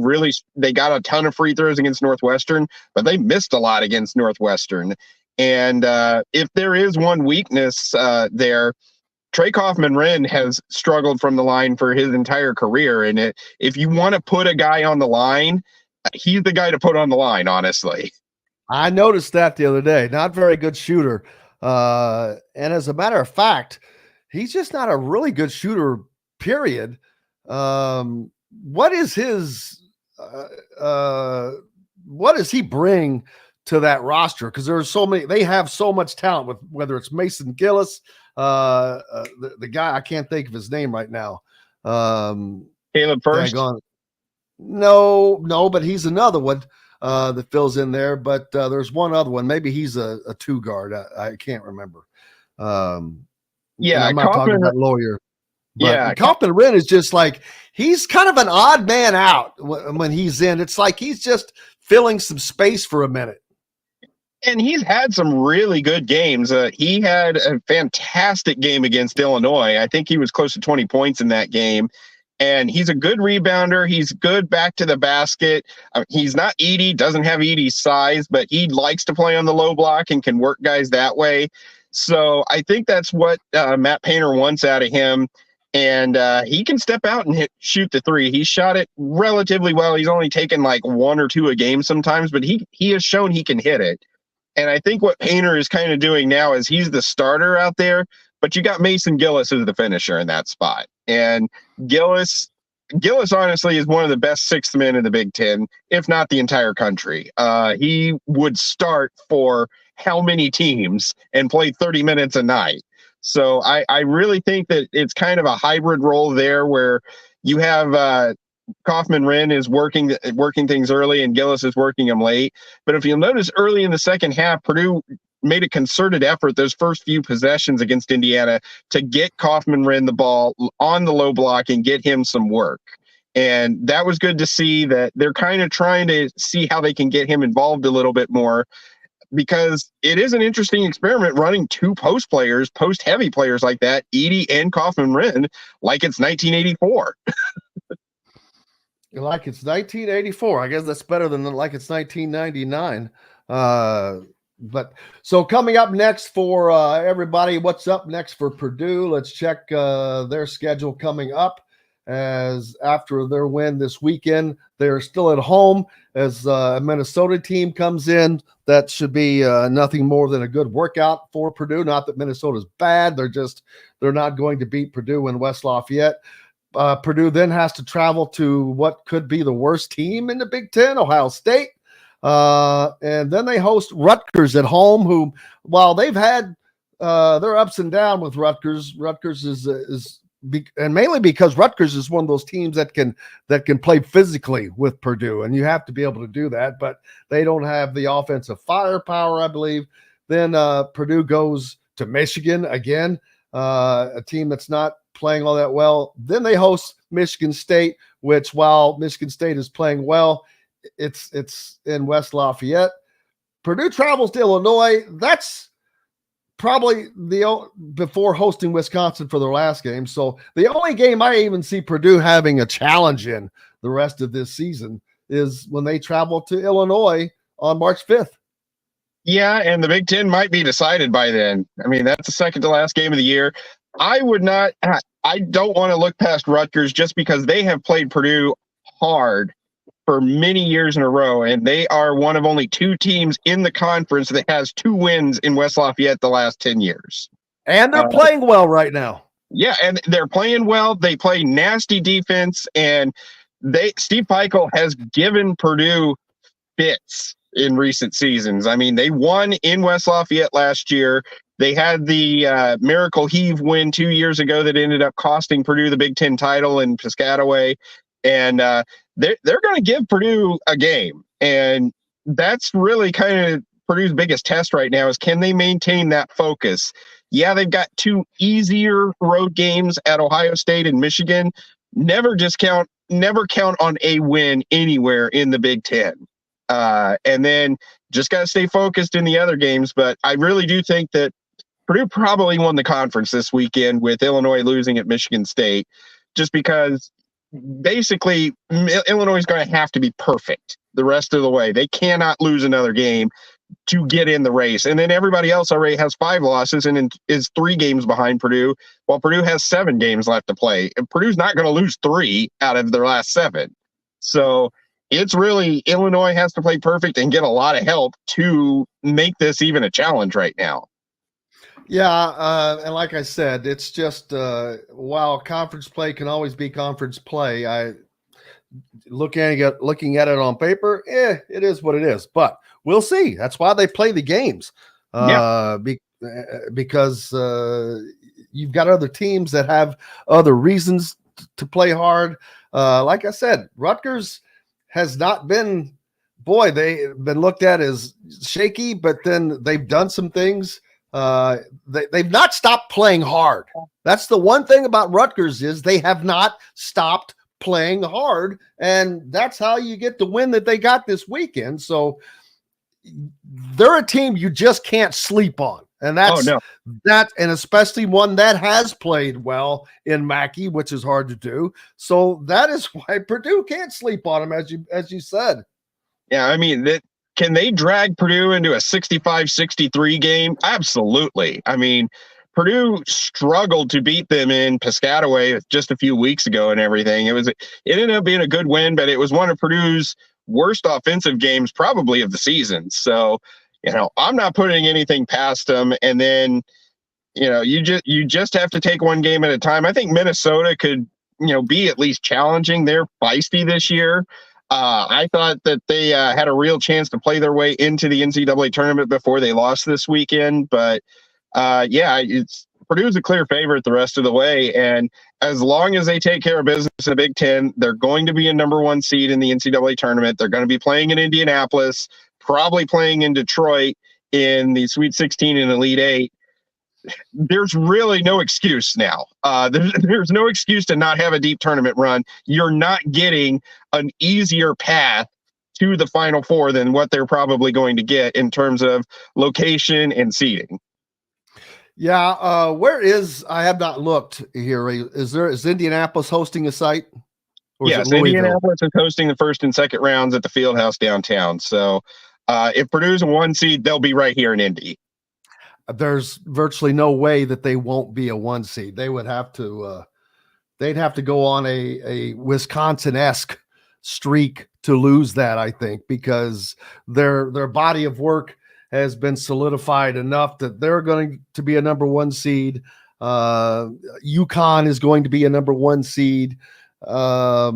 got a ton of free throws against Northwestern, but they missed a lot against Northwestern. And if there is one weakness there, Trey Kaufman-Renn has struggled from the line for his entire career. And if you want to put a guy on the line, he's the guy to put on the line, honestly.
I noticed that the other day. Not very good shooter. And as a matter of fact, he's just not a really good shooter, period. What is his what does he bring to that roster? Because there's so many, they have so much talent, with whether it's Mason Gillis, the guy, I can't think of his name right now.
Caleb First.
No, but he's another one that fills in there. But there's one other one. Maybe he's a 2 guard. I can't remember. I'm not talking about Lawyer. But Kaufman-Renn is just like, he's kind of an odd man out when he's in. It's like he's just filling some space for a minute.
And he's had some really good games. He had a fantastic game against Illinois. I think he was close to 20 points in that game. And he's a good rebounder. He's good back to the basket. He's not Edie, doesn't have Edie's size, but he likes to play on the low block and can work guys that way. So I think that's what Matt Painter wants out of him. And he can step out and shoot the 3. He shot it relatively well. He's only taken like 1 or 2 a game sometimes, but he has shown he can hit it. And I think what Painter is kind of doing now is he's the starter out there, but you got Mason Gillis as the finisher in that spot. And Gillis honestly is one of the best 6th men in the Big Ten, if not the entire country. He would start for how many teams and play 30 minutes a night. So I really think that it's kind of a hybrid role there, where you have Kaufman-Renn is working things early and Gillis is working them late. But if you'll notice, early in the second half, Purdue made a concerted effort those first few possessions against Indiana to get Kaufman-Renn the ball on the low block and get him some work. And that was good to see that they're kind of trying to see how they can get him involved a little bit more, because it is an interesting experiment running 2 post-heavy players like that, Edie and Kaufman-Renn, like it's 1984.
Like it's 1984. I guess that's better than like it's 1999. But so coming up next for everybody, what's up next for Purdue? Let's check their schedule coming up. As after their win this weekend, they're still at home as a Minnesota team comes in. That should be nothing more than a good workout for Purdue. Not that Minnesota's bad. They're not going to beat Purdue in West Lafayette. Purdue then has to travel to what could be the worst team in the Big Ten, Ohio State. And then they host Rutgers at home, who, while they've had they're ups and down with Rutgers. Rutgers and mainly because Rutgers is one of those teams that can play physically with Purdue, and you have to be able to do that. But they don't have the offensive firepower, I believe. Then Purdue goes to Michigan again, a team that's not playing all that well. Then they host Michigan State, which while Michigan State is playing well, it's in West Lafayette. Purdue travels to Illinois. That's probably before hosting Wisconsin for their last game. So the only game I even see Purdue having a challenge in the rest of this season is when they travel to Illinois on March 5th.
Yeah, and the Big Ten might be decided by then. I mean, that's the second to last game of the year. I don't want to look past Rutgers just because they have played Purdue hard for many years in a row, and they are one of only two teams in the conference that has 2 wins in West Lafayette the last 10 years.
And they're playing well right now.
Yeah, and they're playing well. They play nasty defense, and Steve Peichel has given Purdue fits in recent seasons. I mean, they won in West Lafayette last year. They had the Miracle Heave win 2 years ago that ended up costing Purdue the Big Ten title in Piscataway. And they're going to give Purdue a game. And that's really kind of Purdue's biggest test right now is can they maintain that focus? Yeah, they've got 2 easier road games at Ohio State and Michigan. Never count on a win anywhere in the Big Ten. And then just got to stay focused in the other games. But I really do think that Purdue probably won the conference this weekend with Illinois losing at Michigan State, just because basically Illinois is going to have to be perfect the rest of the way. They cannot lose another game to get in the race. And then everybody else already has 5 losses and is 3 games behind Purdue, while Purdue has 7 games left to play. And Purdue's not going to lose 3 out of their last 7. So it's really Illinois has to play perfect and get a lot of help to make this even a challenge right now.
Yeah, and like I said, it's just while conference play can always be conference play, looking at it on paper, it is what it is. But we'll see. That's why they play the games, because you've got other teams that have other reasons to play hard. Like I said, Rutgers has not been. Boy, they've been looked at as shaky, but then they've done some things. They've not stopped playing hard. That's the one thing about Rutgers is they have not stopped playing hard, and that's how you get the win that they got this weekend. So they're a team you just can't sleep on, and that's that, and especially one that has played well in Mackey, which is hard to do. So that is why Purdue can't sleep on them, as you said.
Yeah, I mean can they drag Purdue into a 65-63 game? Absolutely. I mean, Purdue struggled to beat them in Piscataway just a few weeks ago and everything. It ended up being a good win, but it was one of Purdue's worst offensive games probably of the season. So, I'm not putting anything past them. And then, you just have to take one game at a time. I think Minnesota could, be at least challenging. They're feisty this year. I thought that they had a real chance to play their way into the NCAA tournament before they lost this weekend. But Purdue's a clear favorite the rest of the way. And as long as they take care of business in the Big Ten, they're going to be a number 1 seed in the NCAA tournament. They're going to be playing in Indianapolis, probably playing in Detroit in the Sweet 16 and Elite 8. There's really no excuse now. There's no excuse to not have a deep tournament run. You're not getting an easier path to the Final Four than what they're probably going to get in terms of location and seeding.
Yeah, I have not looked here. Is Indianapolis hosting a site?
Yes, Indianapolis is hosting the first and second rounds at the Fieldhouse downtown. So if Purdue's a 1 seed, they'll be right here in Indy.
There's virtually no way that they won't be a 1 seed. They would have to they'd have to go on a Wisconsin-esque streak to lose that, I think, because their body of work has been solidified enough that they're going to be a number 1 seed. UConn is going to be a number 1 seed. I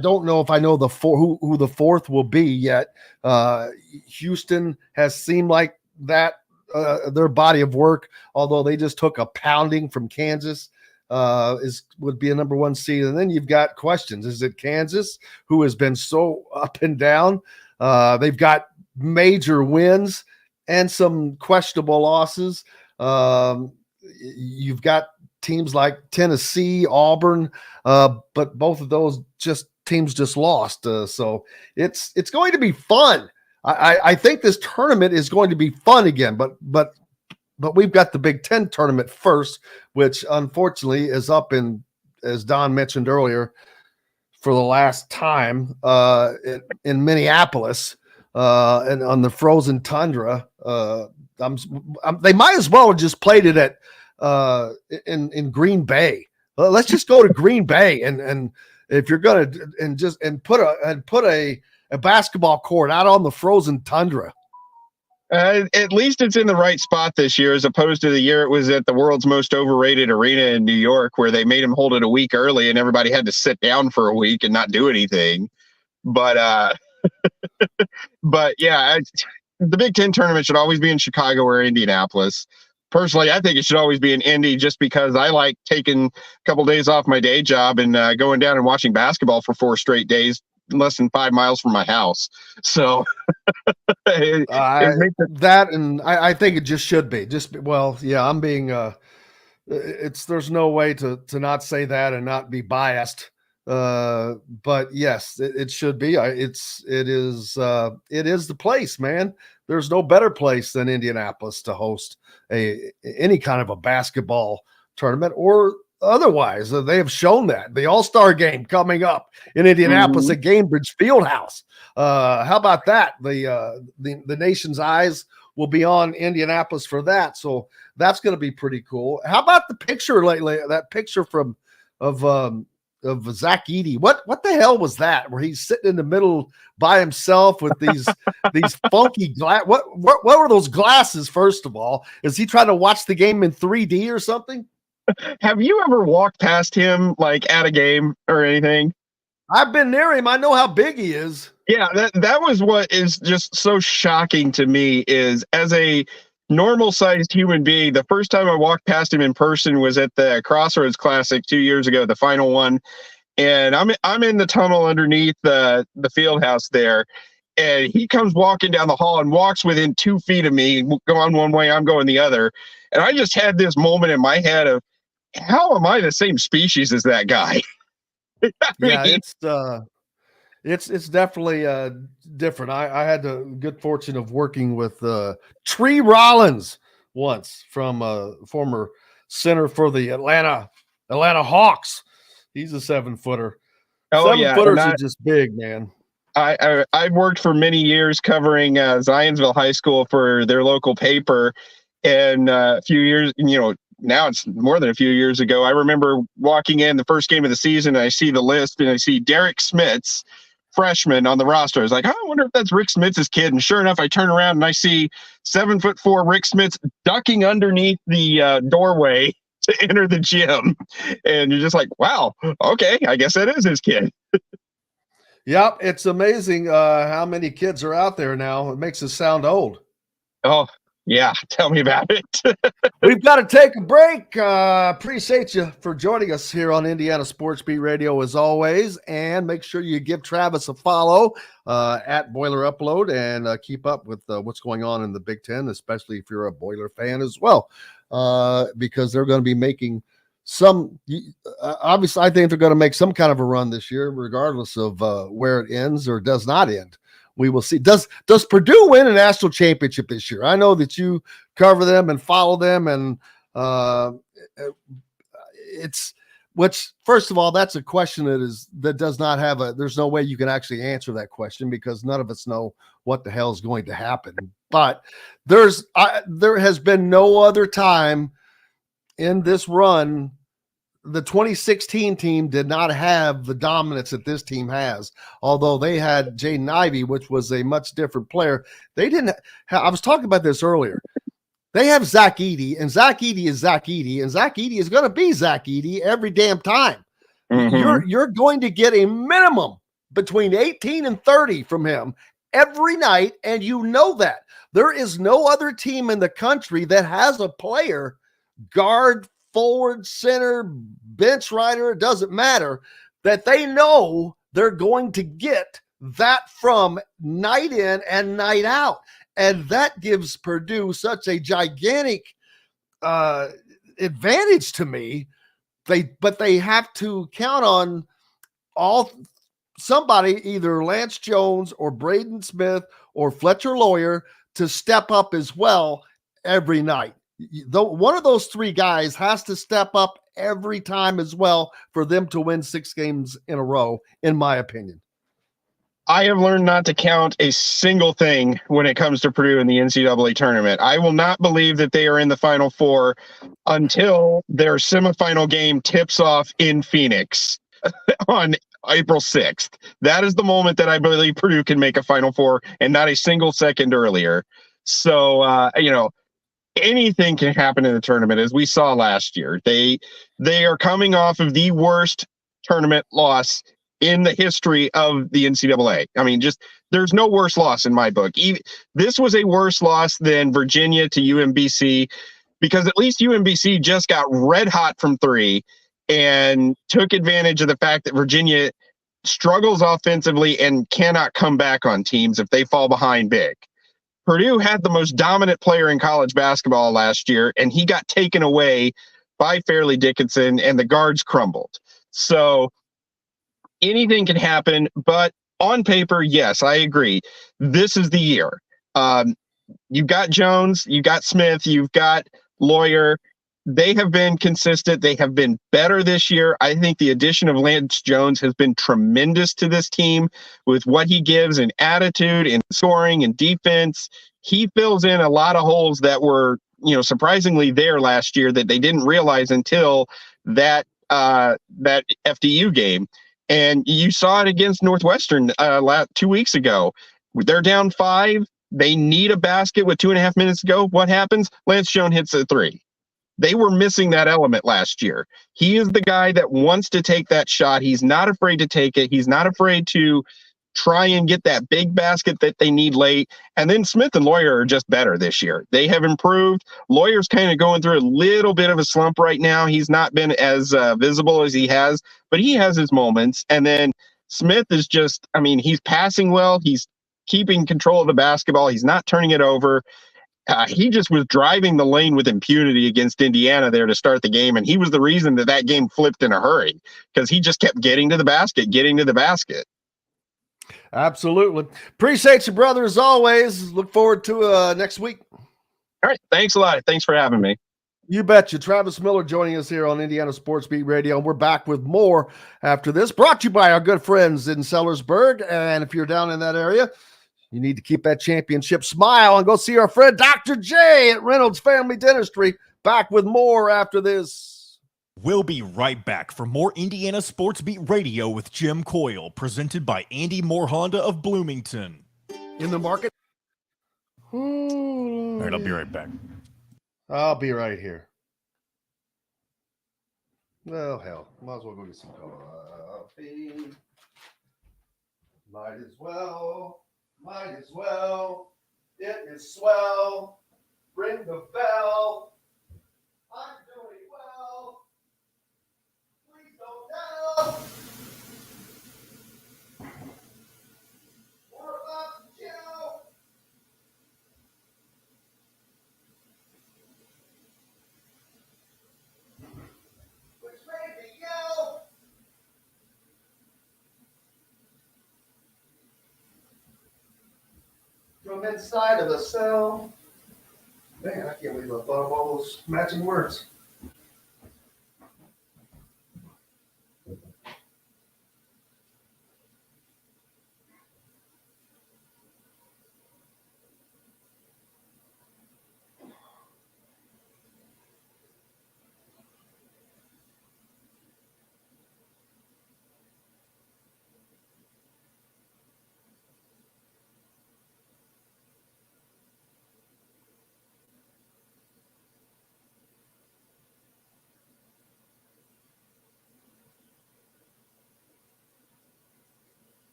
don't know if I know who the 4th will be yet. Houston has seemed like that their body of work, although they just took a pounding from Kansas, would be a number one seed. And then you've got questions. Is it Kansas, who has been so up and down? They've got major wins and some questionable losses. You've got teams like Tennessee, Auburn, but both of those teams just lost. So it's going to be fun. I think this tournament is going to be fun again, but we've got the Big Ten tournament first, which unfortunately is up in, as Don mentioned earlier, for the last time in Minneapolis and on the frozen tundra. They might as well have just played it at in Green Bay. Let's just go to Green Bay and if you're gonna put a basketball court out on the frozen tundra.
At least it's in the right spot this year, as opposed to the year it was at the world's most overrated arena in New York, where they made him hold it a week early and everybody had to sit down for a week and not do anything. But but yeah, the Big Ten tournament should always be in Chicago or Indianapolis. Personally, I think it should always be in Indy, just because I like taking a couple days off my day job and going down and watching basketball for 4 straight days, less than 5 miles from my house. So
I think it just should be. I'm being there's no way to not say that and not be biased. But yes, it should be. It is the place, man. There's no better place than Indianapolis to host any kind of a basketball tournament or otherwise. They have shown that. The All-Star game coming up in Indianapolis at Gainbridge Fieldhouse. How about that? The nation's eyes will be on Indianapolis for that. So that's going to be pretty cool. How about the picture lately? That picture of Zach Edey. What the hell was that? Where he's sitting in the middle by himself with these funky glass. What were those glasses? First of all, is he trying to watch the game in 3D or something?
Have you ever walked past him like at a game or anything?
I've been near him. I know how big he is.
Yeah, that was what is just so shocking to me, is as a normal sized human being, the first time I walked past him in person was at the Crossroads Classic 2 years ago, the final one. And I'm in the tunnel underneath the field house there. And he comes walking down the hall and walks within 2 feet of me, going one way, I'm going the other. And I just had this moment in my head of, how am I the same species as that guy?
It's definitely different. I had the good fortune of working with Tree Rollins once, from former center for the Atlanta Hawks. He's a 7-footer. Seven-footers are just big, man.
I've worked for many years covering Zionsville High School for their local paper, and a few years, now it's more than a few years ago, I remember walking in the first game of the season, and I see the list, and I see Derek Smits, freshman, on the roster. I was like, I wonder if that's Rick Smits' kid. And sure enough, I turn around and I see 7'4" Rick Smits ducking underneath the doorway to enter the gym. And you're just like, wow, okay, I guess that is his kid.
Yep, it's amazing how many kids are out there now. It makes us sound old.
Oh, yeah, tell me about it.
We've got to take a break. Appreciate you for joining us here on Indiana Sports Beat Radio as always. And make sure you give Travis a follow at Boiler Upload, and keep up with what's going on in the Big Ten, especially if you're a Boiler fan as well, because they're going to be making some obviously, I think they're going to make some kind of a run this year, regardless of where it ends or does not end. We will see. Does Purdue win a national championship this year? I know that you cover them and follow them, and first of all, that's a question that does not have there's no way you can actually answer that question, because none of us know what the hell is going to happen. But there has been no other time in this run. The 2016 team did not have the dominance that this team has, although they had Jaden Ivey, which was a much different player. They didn't I was talking about this earlier. They have Zach Edey, and Zach Edey is Zach Edey, and Zach Edey is going to be Zach Edey every damn time. Mm-hmm. You're going to get a minimum between 18 and 30 from him every night, and you know that. There is no other team in the country that has a player, guard, forward, center, bench rider, it doesn't matter, that they know they're going to get that from night in and night out. And that gives Purdue such a gigantic advantage to me. But they have to count on somebody, either Lance Jones or Braden Smith or Fletcher Lawyer, to step up as well every night. One of those three guys has to step up every time as well for them to win 6 games in a row, in my opinion.
I have learned not to count a single thing when it comes to Purdue in the NCAA tournament. I will not believe that they are in the Final Four until their semifinal game tips off in Phoenix on April 6th. That is the moment that I believe Purdue can make a Final Four, and not a single second earlier. So, anything can happen in the tournament, as we saw last year. They are coming off of the worst tournament loss in the history of the NCAA. I mean, there's no worse loss in my book. This was a worse loss than Virginia to UMBC, because at least UMBC just got red hot from 3 and took advantage of the fact that Virginia struggles offensively and cannot come back on teams if they fall behind big. Purdue had the most dominant player in college basketball last year, and he got taken away by Fairleigh Dickinson, and the guards crumbled. So anything can happen, but on paper, yes, I agree. This is the year. You've got Jones, you've got Smith, you've got Lawyer. They have been consistent. They have been better this year. I think the addition of Lance Jones has been tremendous to this team with what he gives in attitude, in scoring, and defense. He fills in a lot of holes that were, surprisingly there last year that they didn't realize until that FDU game. And you saw it against Northwestern 2 weeks ago. They're down 5. They need a basket with 2.5 minutes to go. What happens? Lance Jones hits a 3. They were missing that element last year. He is the guy that wants to take that shot. He's not afraid to take it. He's not afraid to try and get that big basket that they need late. And then Smith and Lawyer are just better this year. They have improved. Lawyer's kind of going through a little bit of a slump right now. He's not been as visible as he has, but he has his moments. And then Smith is he's passing well. He's keeping control of the basketball. He's not turning it over. He just was driving the lane with impunity against Indiana there to start the game, and he was the reason that game flipped in a hurry, because he just kept getting to the basket.
Absolutely. Appreciate you, brother, as always. Look forward to next week.
All right. Thanks a lot. Thanks for having me.
You betcha. Travis Miller joining us here on Indiana Sports Beat Radio. We're back with more after this, brought to you by our good friends in Sellersburg. And if you're down in that area, you need to keep that championship smile and go see our friend Dr. J at Reynolds Family Dentistry. Back with more after this.
We'll be right back for more Indiana Sports Beat Radio with Jim Coyle, presented by Andy Moore Honda of Bloomington.
In the market.
All right, I'll be right back.
I'll be right here. Well, hell, might as well go get some coffee. Might as well. It is swell. Ring the bell. I'm doing well. Please don't tell. We're about to chill. Which made me yell. From inside of the cell. Man, I can't believe I thought of all those matching words.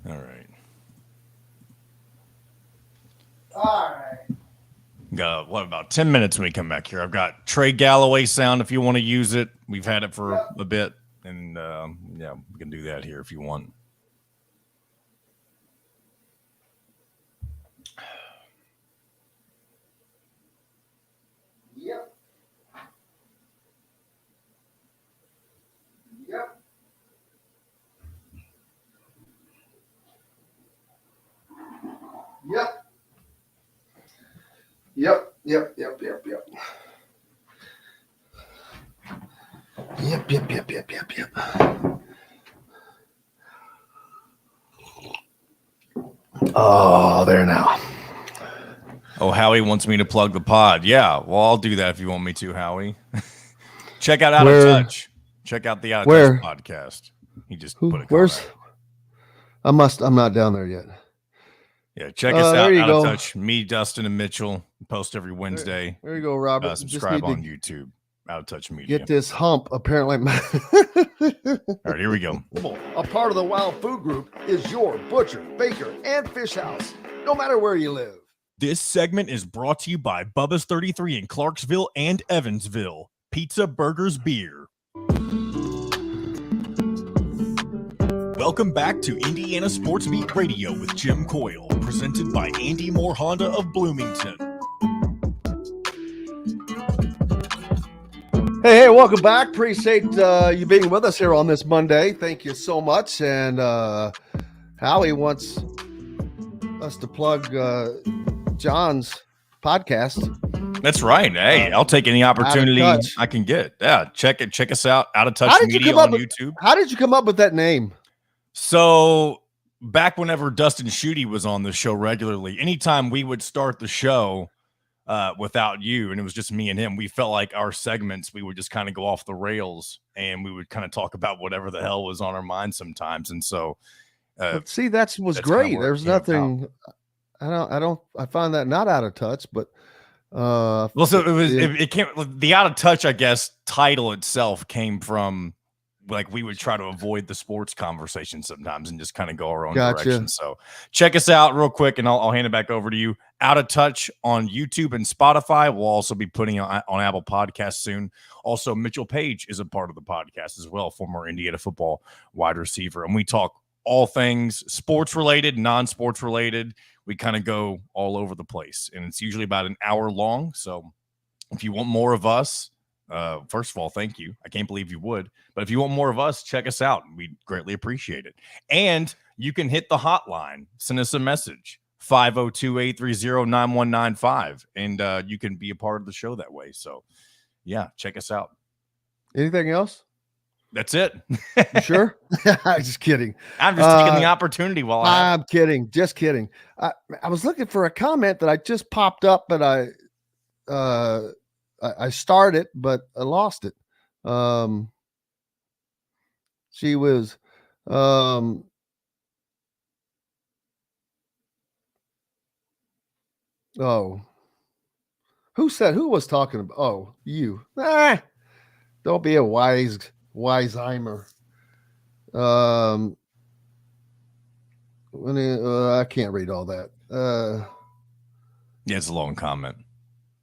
All right.
All right.
Got about 10 minutes when we come back here. I've got Trey Galloway sound if you want to use it. We've had it for a bit, and yeah, we can do that here if you want.
Yep. Yep. Yep. Yep. Yep. Yep. Yep. Yep. Yep. Yep. Yep. Yep. Yep. Yep. Oh, there now.
Oh, Howie wants me to plug the pod. Yeah, well, I'll do that if you want me to, Howie. Check out Out of Touch. Check out the Out of Touch podcast. He just put a comment.
I'm not down there yet.
Yeah, check us out. Out of Touch. Me, Dustin, and Mitchell post every Wednesday.
There you go, Robert.
Subscribe on YouTube. Out of Touch Media.
Get this hump. Apparently.
All right, here we go.
A part of the Wild Food Group is your butcher, baker, and fish house, no matter where you live.
This segment is brought to you by Bubba's 33 in Clarksville and Evansville. Pizza, burgers, beer. Welcome back to Indiana Sports Beat Radio with Jim Coyle, presented by Andy Moore Honda of Bloomington.
Hey, welcome back. Appreciate you being with us here on this Monday. Thank you so much. And Howie wants us to plug John's podcast.
That's right. Hey, I'll take any opportunity I can get. Yeah, check us out. Out of Touch Media on YouTube.
How did you come up with that name?
So back whenever Dustin Schutte was on the show regularly, anytime we would start the show without you, and it was just me and him, we felt like our segments, we would just kind of go off the rails and we would kind of talk about whatever the hell was on our mind sometimes. And so,
see, that's great. There's nothing. I find that not out of touch, but
well, so it came, the Out of Touch, I guess, title itself came from, like, we would try to avoid the sports conversation sometimes and just kind of go our own direction. So check us out real quick, and I'll hand it back over to you. Out of Touch on YouTube and Spotify. We'll also be putting on Apple Podcasts soon. Also, Mitchell Page is a part of the podcast as well, former Indiana football wide receiver. And we talk all things sports related, non-sports related. We kind of go all over the place, and it's usually about an hour long. So if you want more of us, first of all, thank you. I can't believe you would. But if you want more of us, check us out. We'd greatly appreciate it. And you can hit the hotline. Send us a message, 502-830-9195. And you can be a part of the show that way. So, yeah, check us out.
Anything else?
That's it.
You sure? I'm just kidding.
I'm just taking the opopportunity while
I'm kidding. Just kidding. I was looking for a comment that I just popped up, but I started, but I lost it. She was, who was talking about? Oh, you. Don't be a Weisheimer. I can't read all that.
Yeah, it's a long comment.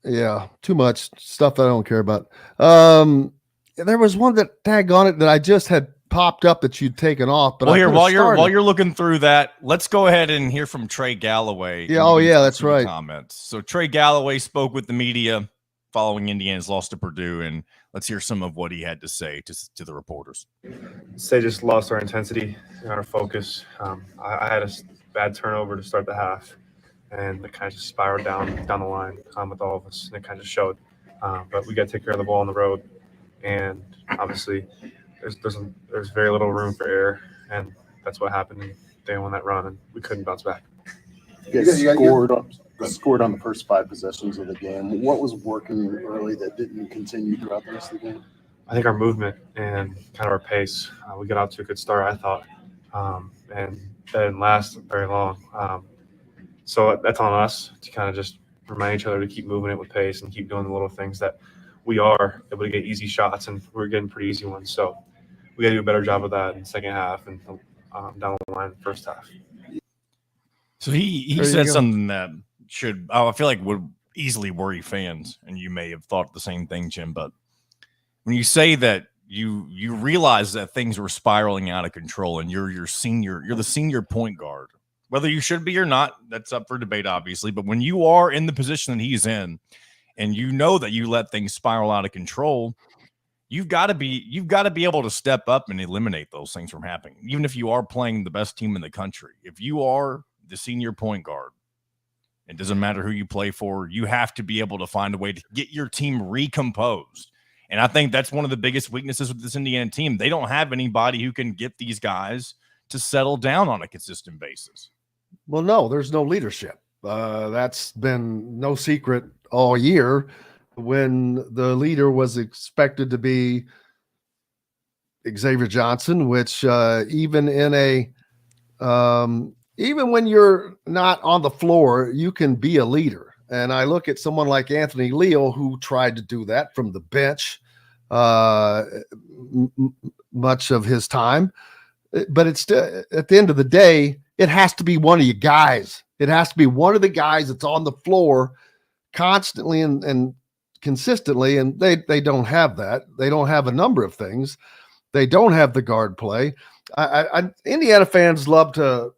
Yeah, too much stuff that I don't care about. There was one that tagged on it that I just had popped up that you'd taken off. But
while you're looking through that, let's go ahead and hear from Trey Galloway.
Yeah, that's right.
Comments. So Trey Galloway spoke with the media following Indiana's loss to Purdue, and let's hear some of what he had to say to the reporters.
They just lost our intensity and our focus. I had a bad turnover to start the half, and it kind of just spiraled down the line with all of us, and it kind of showed. But we got to take care of the ball on the road, and obviously there's very little room for error, and that's what happened. And they won that run, and we couldn't bounce back.
You guys scored on the first 5 possessions of the game. What was working early that didn't continue throughout the rest of the game?
I think our movement and kind of our pace. We got out to a good start, I thought, and that didn't last very long. So that's on us to kind of just remind each other to keep moving it with pace and keep doing the little things that we are able to get easy shots, and we're getting pretty easy ones. So we got to do a better job of that in the second half and down the line in the first half.
So he said something that I feel like would easily worry fans, and you may have thought the same thing, Jim. But when you say that you realize that things were spiraling out of control, and you're the senior point guard, whether you should be or not, that's up for debate, obviously. But when you are in the position that he's in, and you know that you let things spiral out of control, you've got to be able to step up and eliminate those things from happening. Even if you are playing the best team in the country, if you are the senior point guard, it doesn't matter who you play for, you have to be able to find a way to get your team recomposed. And I think that's one of the biggest weaknesses with this Indiana team. They don't have anybody who can get these guys to settle down on a consistent basis.
Well, no, there's no leadership. That's been no secret all year, when the leader was expected to be Xavier Johnson, which even when you're not on the floor, you can be a leader. And I look at someone like Anthony Leal, who tried to do that from the bench much of his time. But it's still, at the end of the day, it has to be one of you guys. It has to be one of the guys that's on the floor constantly and consistently, and they don't have that. They don't have a number of things. They don't have the guard play. Indiana fans love to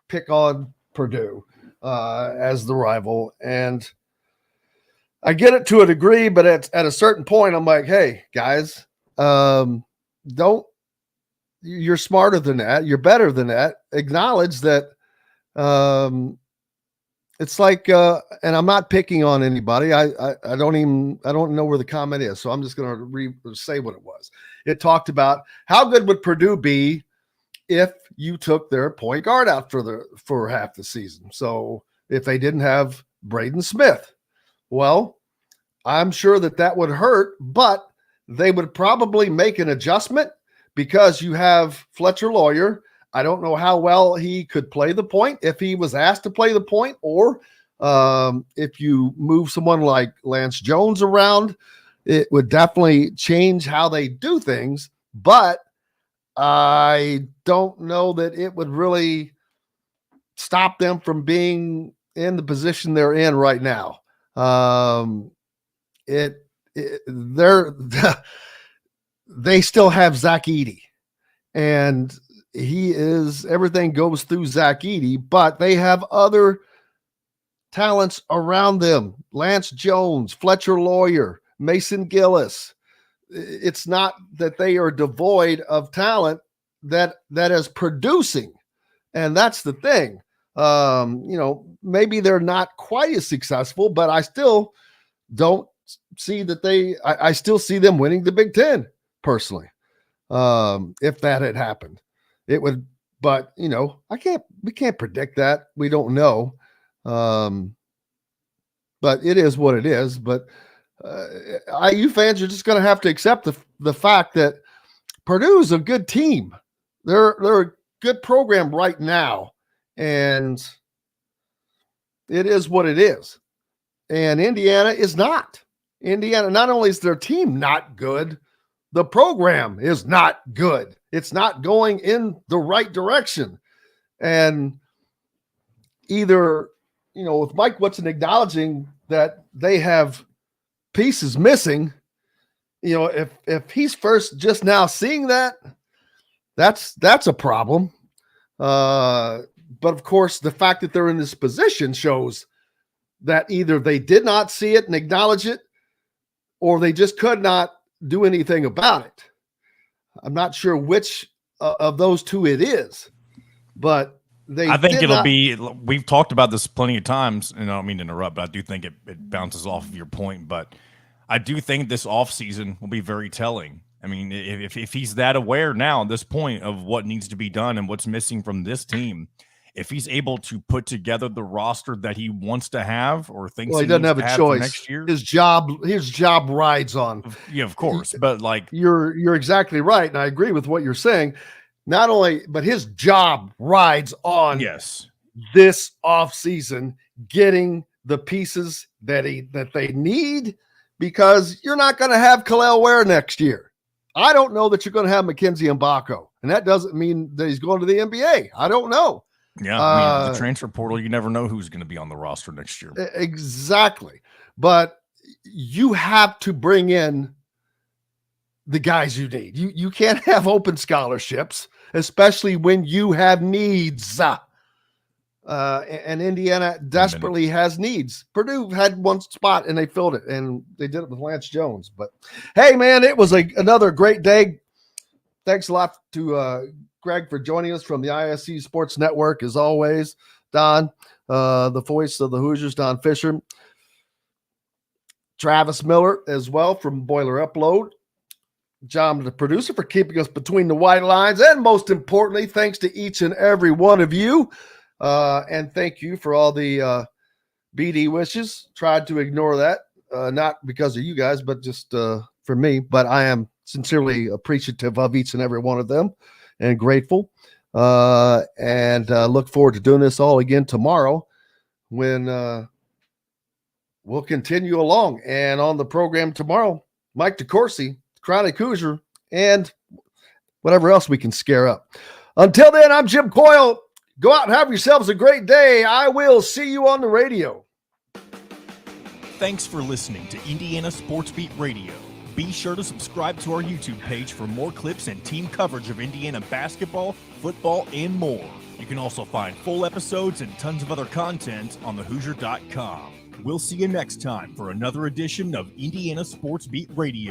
pick on Purdue as the rival, and I get it to a degree, but at a certain point, I'm like, hey, guys, you're smarter than that. You're better than that. Acknowledge that. It's like, and I'm not picking on anybody. I don't know where the comment is. So I'm just going to say what it was. It talked about how good would Purdue be if you took their point guard out for half the season. So if they didn't have Braden Smith, well, I'm sure that would hurt, but they would probably make an adjustment because you have Fletcher Lawyer. I don't know how well he could play the point if he was asked to play the point, or if you move someone like Lance Jones around, it would definitely change how they do things. But I don't know that it would really stop them from being in the position they're in right now. They still have Zach Edey, and everything goes through Zach Edey, but they have other talents around them. Lance Jones, Fletcher Lawyer, Mason Gillis. It's not that they are devoid of talent that is producing. And that's the thing. Maybe they're not quite as successful, but I still don't see that I still see them winning the Big Ten personally. If that had happened. It would, but we can't predict that. We don't know. But it is what it is. But IU fans are just going to have to accept the fact that Purdue is a good team. They're a good program right now, and it is what it is. And Indiana is not. Indiana, not only is their team not good, the program is not good. It's not going in the right direction. And either, with Mike Woodson acknowledging that they have pieces missing, if he's first just now seeing that's a problem. But of course, the fact that they're in this position shows that either they did not see it and acknowledge it, or they just could not do anything about it. I'm not sure which of those two it is, but I think
it'll be. We've talked about this plenty of times, and I don't mean to interrupt, but I do think it bounces off of your point. But I do think this offseason will be very telling. I mean, if he's that aware now at this point of what needs to be done and what's missing from this team, if he's able to put together the roster that he wants to have or thinks
he doesn't have a choice
next year,
his job rides on.
Yeah, of course. But
you're exactly right, and I agree with what you're saying. Not only, but his job rides on this offseason, getting the pieces that they need, because you're not going to have Kalel Ware next year. I don't know that you're going to have Mackenzie Mbako, and that doesn't mean that he's going to the NBA. I don't know.
Yeah, I mean, the transfer portal, you never know who's going to be on the roster next year.
Exactly. But you have to bring in the guys you need. You can't have open scholarships, especially when you have needs. And Indiana desperately has needs. Purdue had one spot and they filled it, and they did it with Lance Jones. But hey, man, it was another great day. Thanks a lot to Greg for joining us from the ISC Sports Network, as always. Don, the voice of the Hoosiers, Don Fischer. Travis Miller as well from Boiler Upload. John, the producer, for keeping us between the white lines. And most importantly, thanks to each and every one of you. And thank you for all the BD wishes. Tried to ignore that, not because of you guys, but just for me. But I am sincerely appreciative of each and every one of them and grateful. And look forward to doing this all again tomorrow when we'll continue along. And on the program tomorrow, Mike DeCourcy, Chronic Hoosier, and whatever else we can scare up. Until then, I'm Jim Coyle. Go out and have yourselves a great day. I will see you on the radio.
Thanks for listening to Indiana Sports Beat Radio. Be sure to subscribe to our YouTube page for more clips and team coverage of Indiana basketball, football, and more. You can also find full episodes and tons of other content on thehoosier.com. We'll see you next time for another edition of Indiana Sports Beat Radio.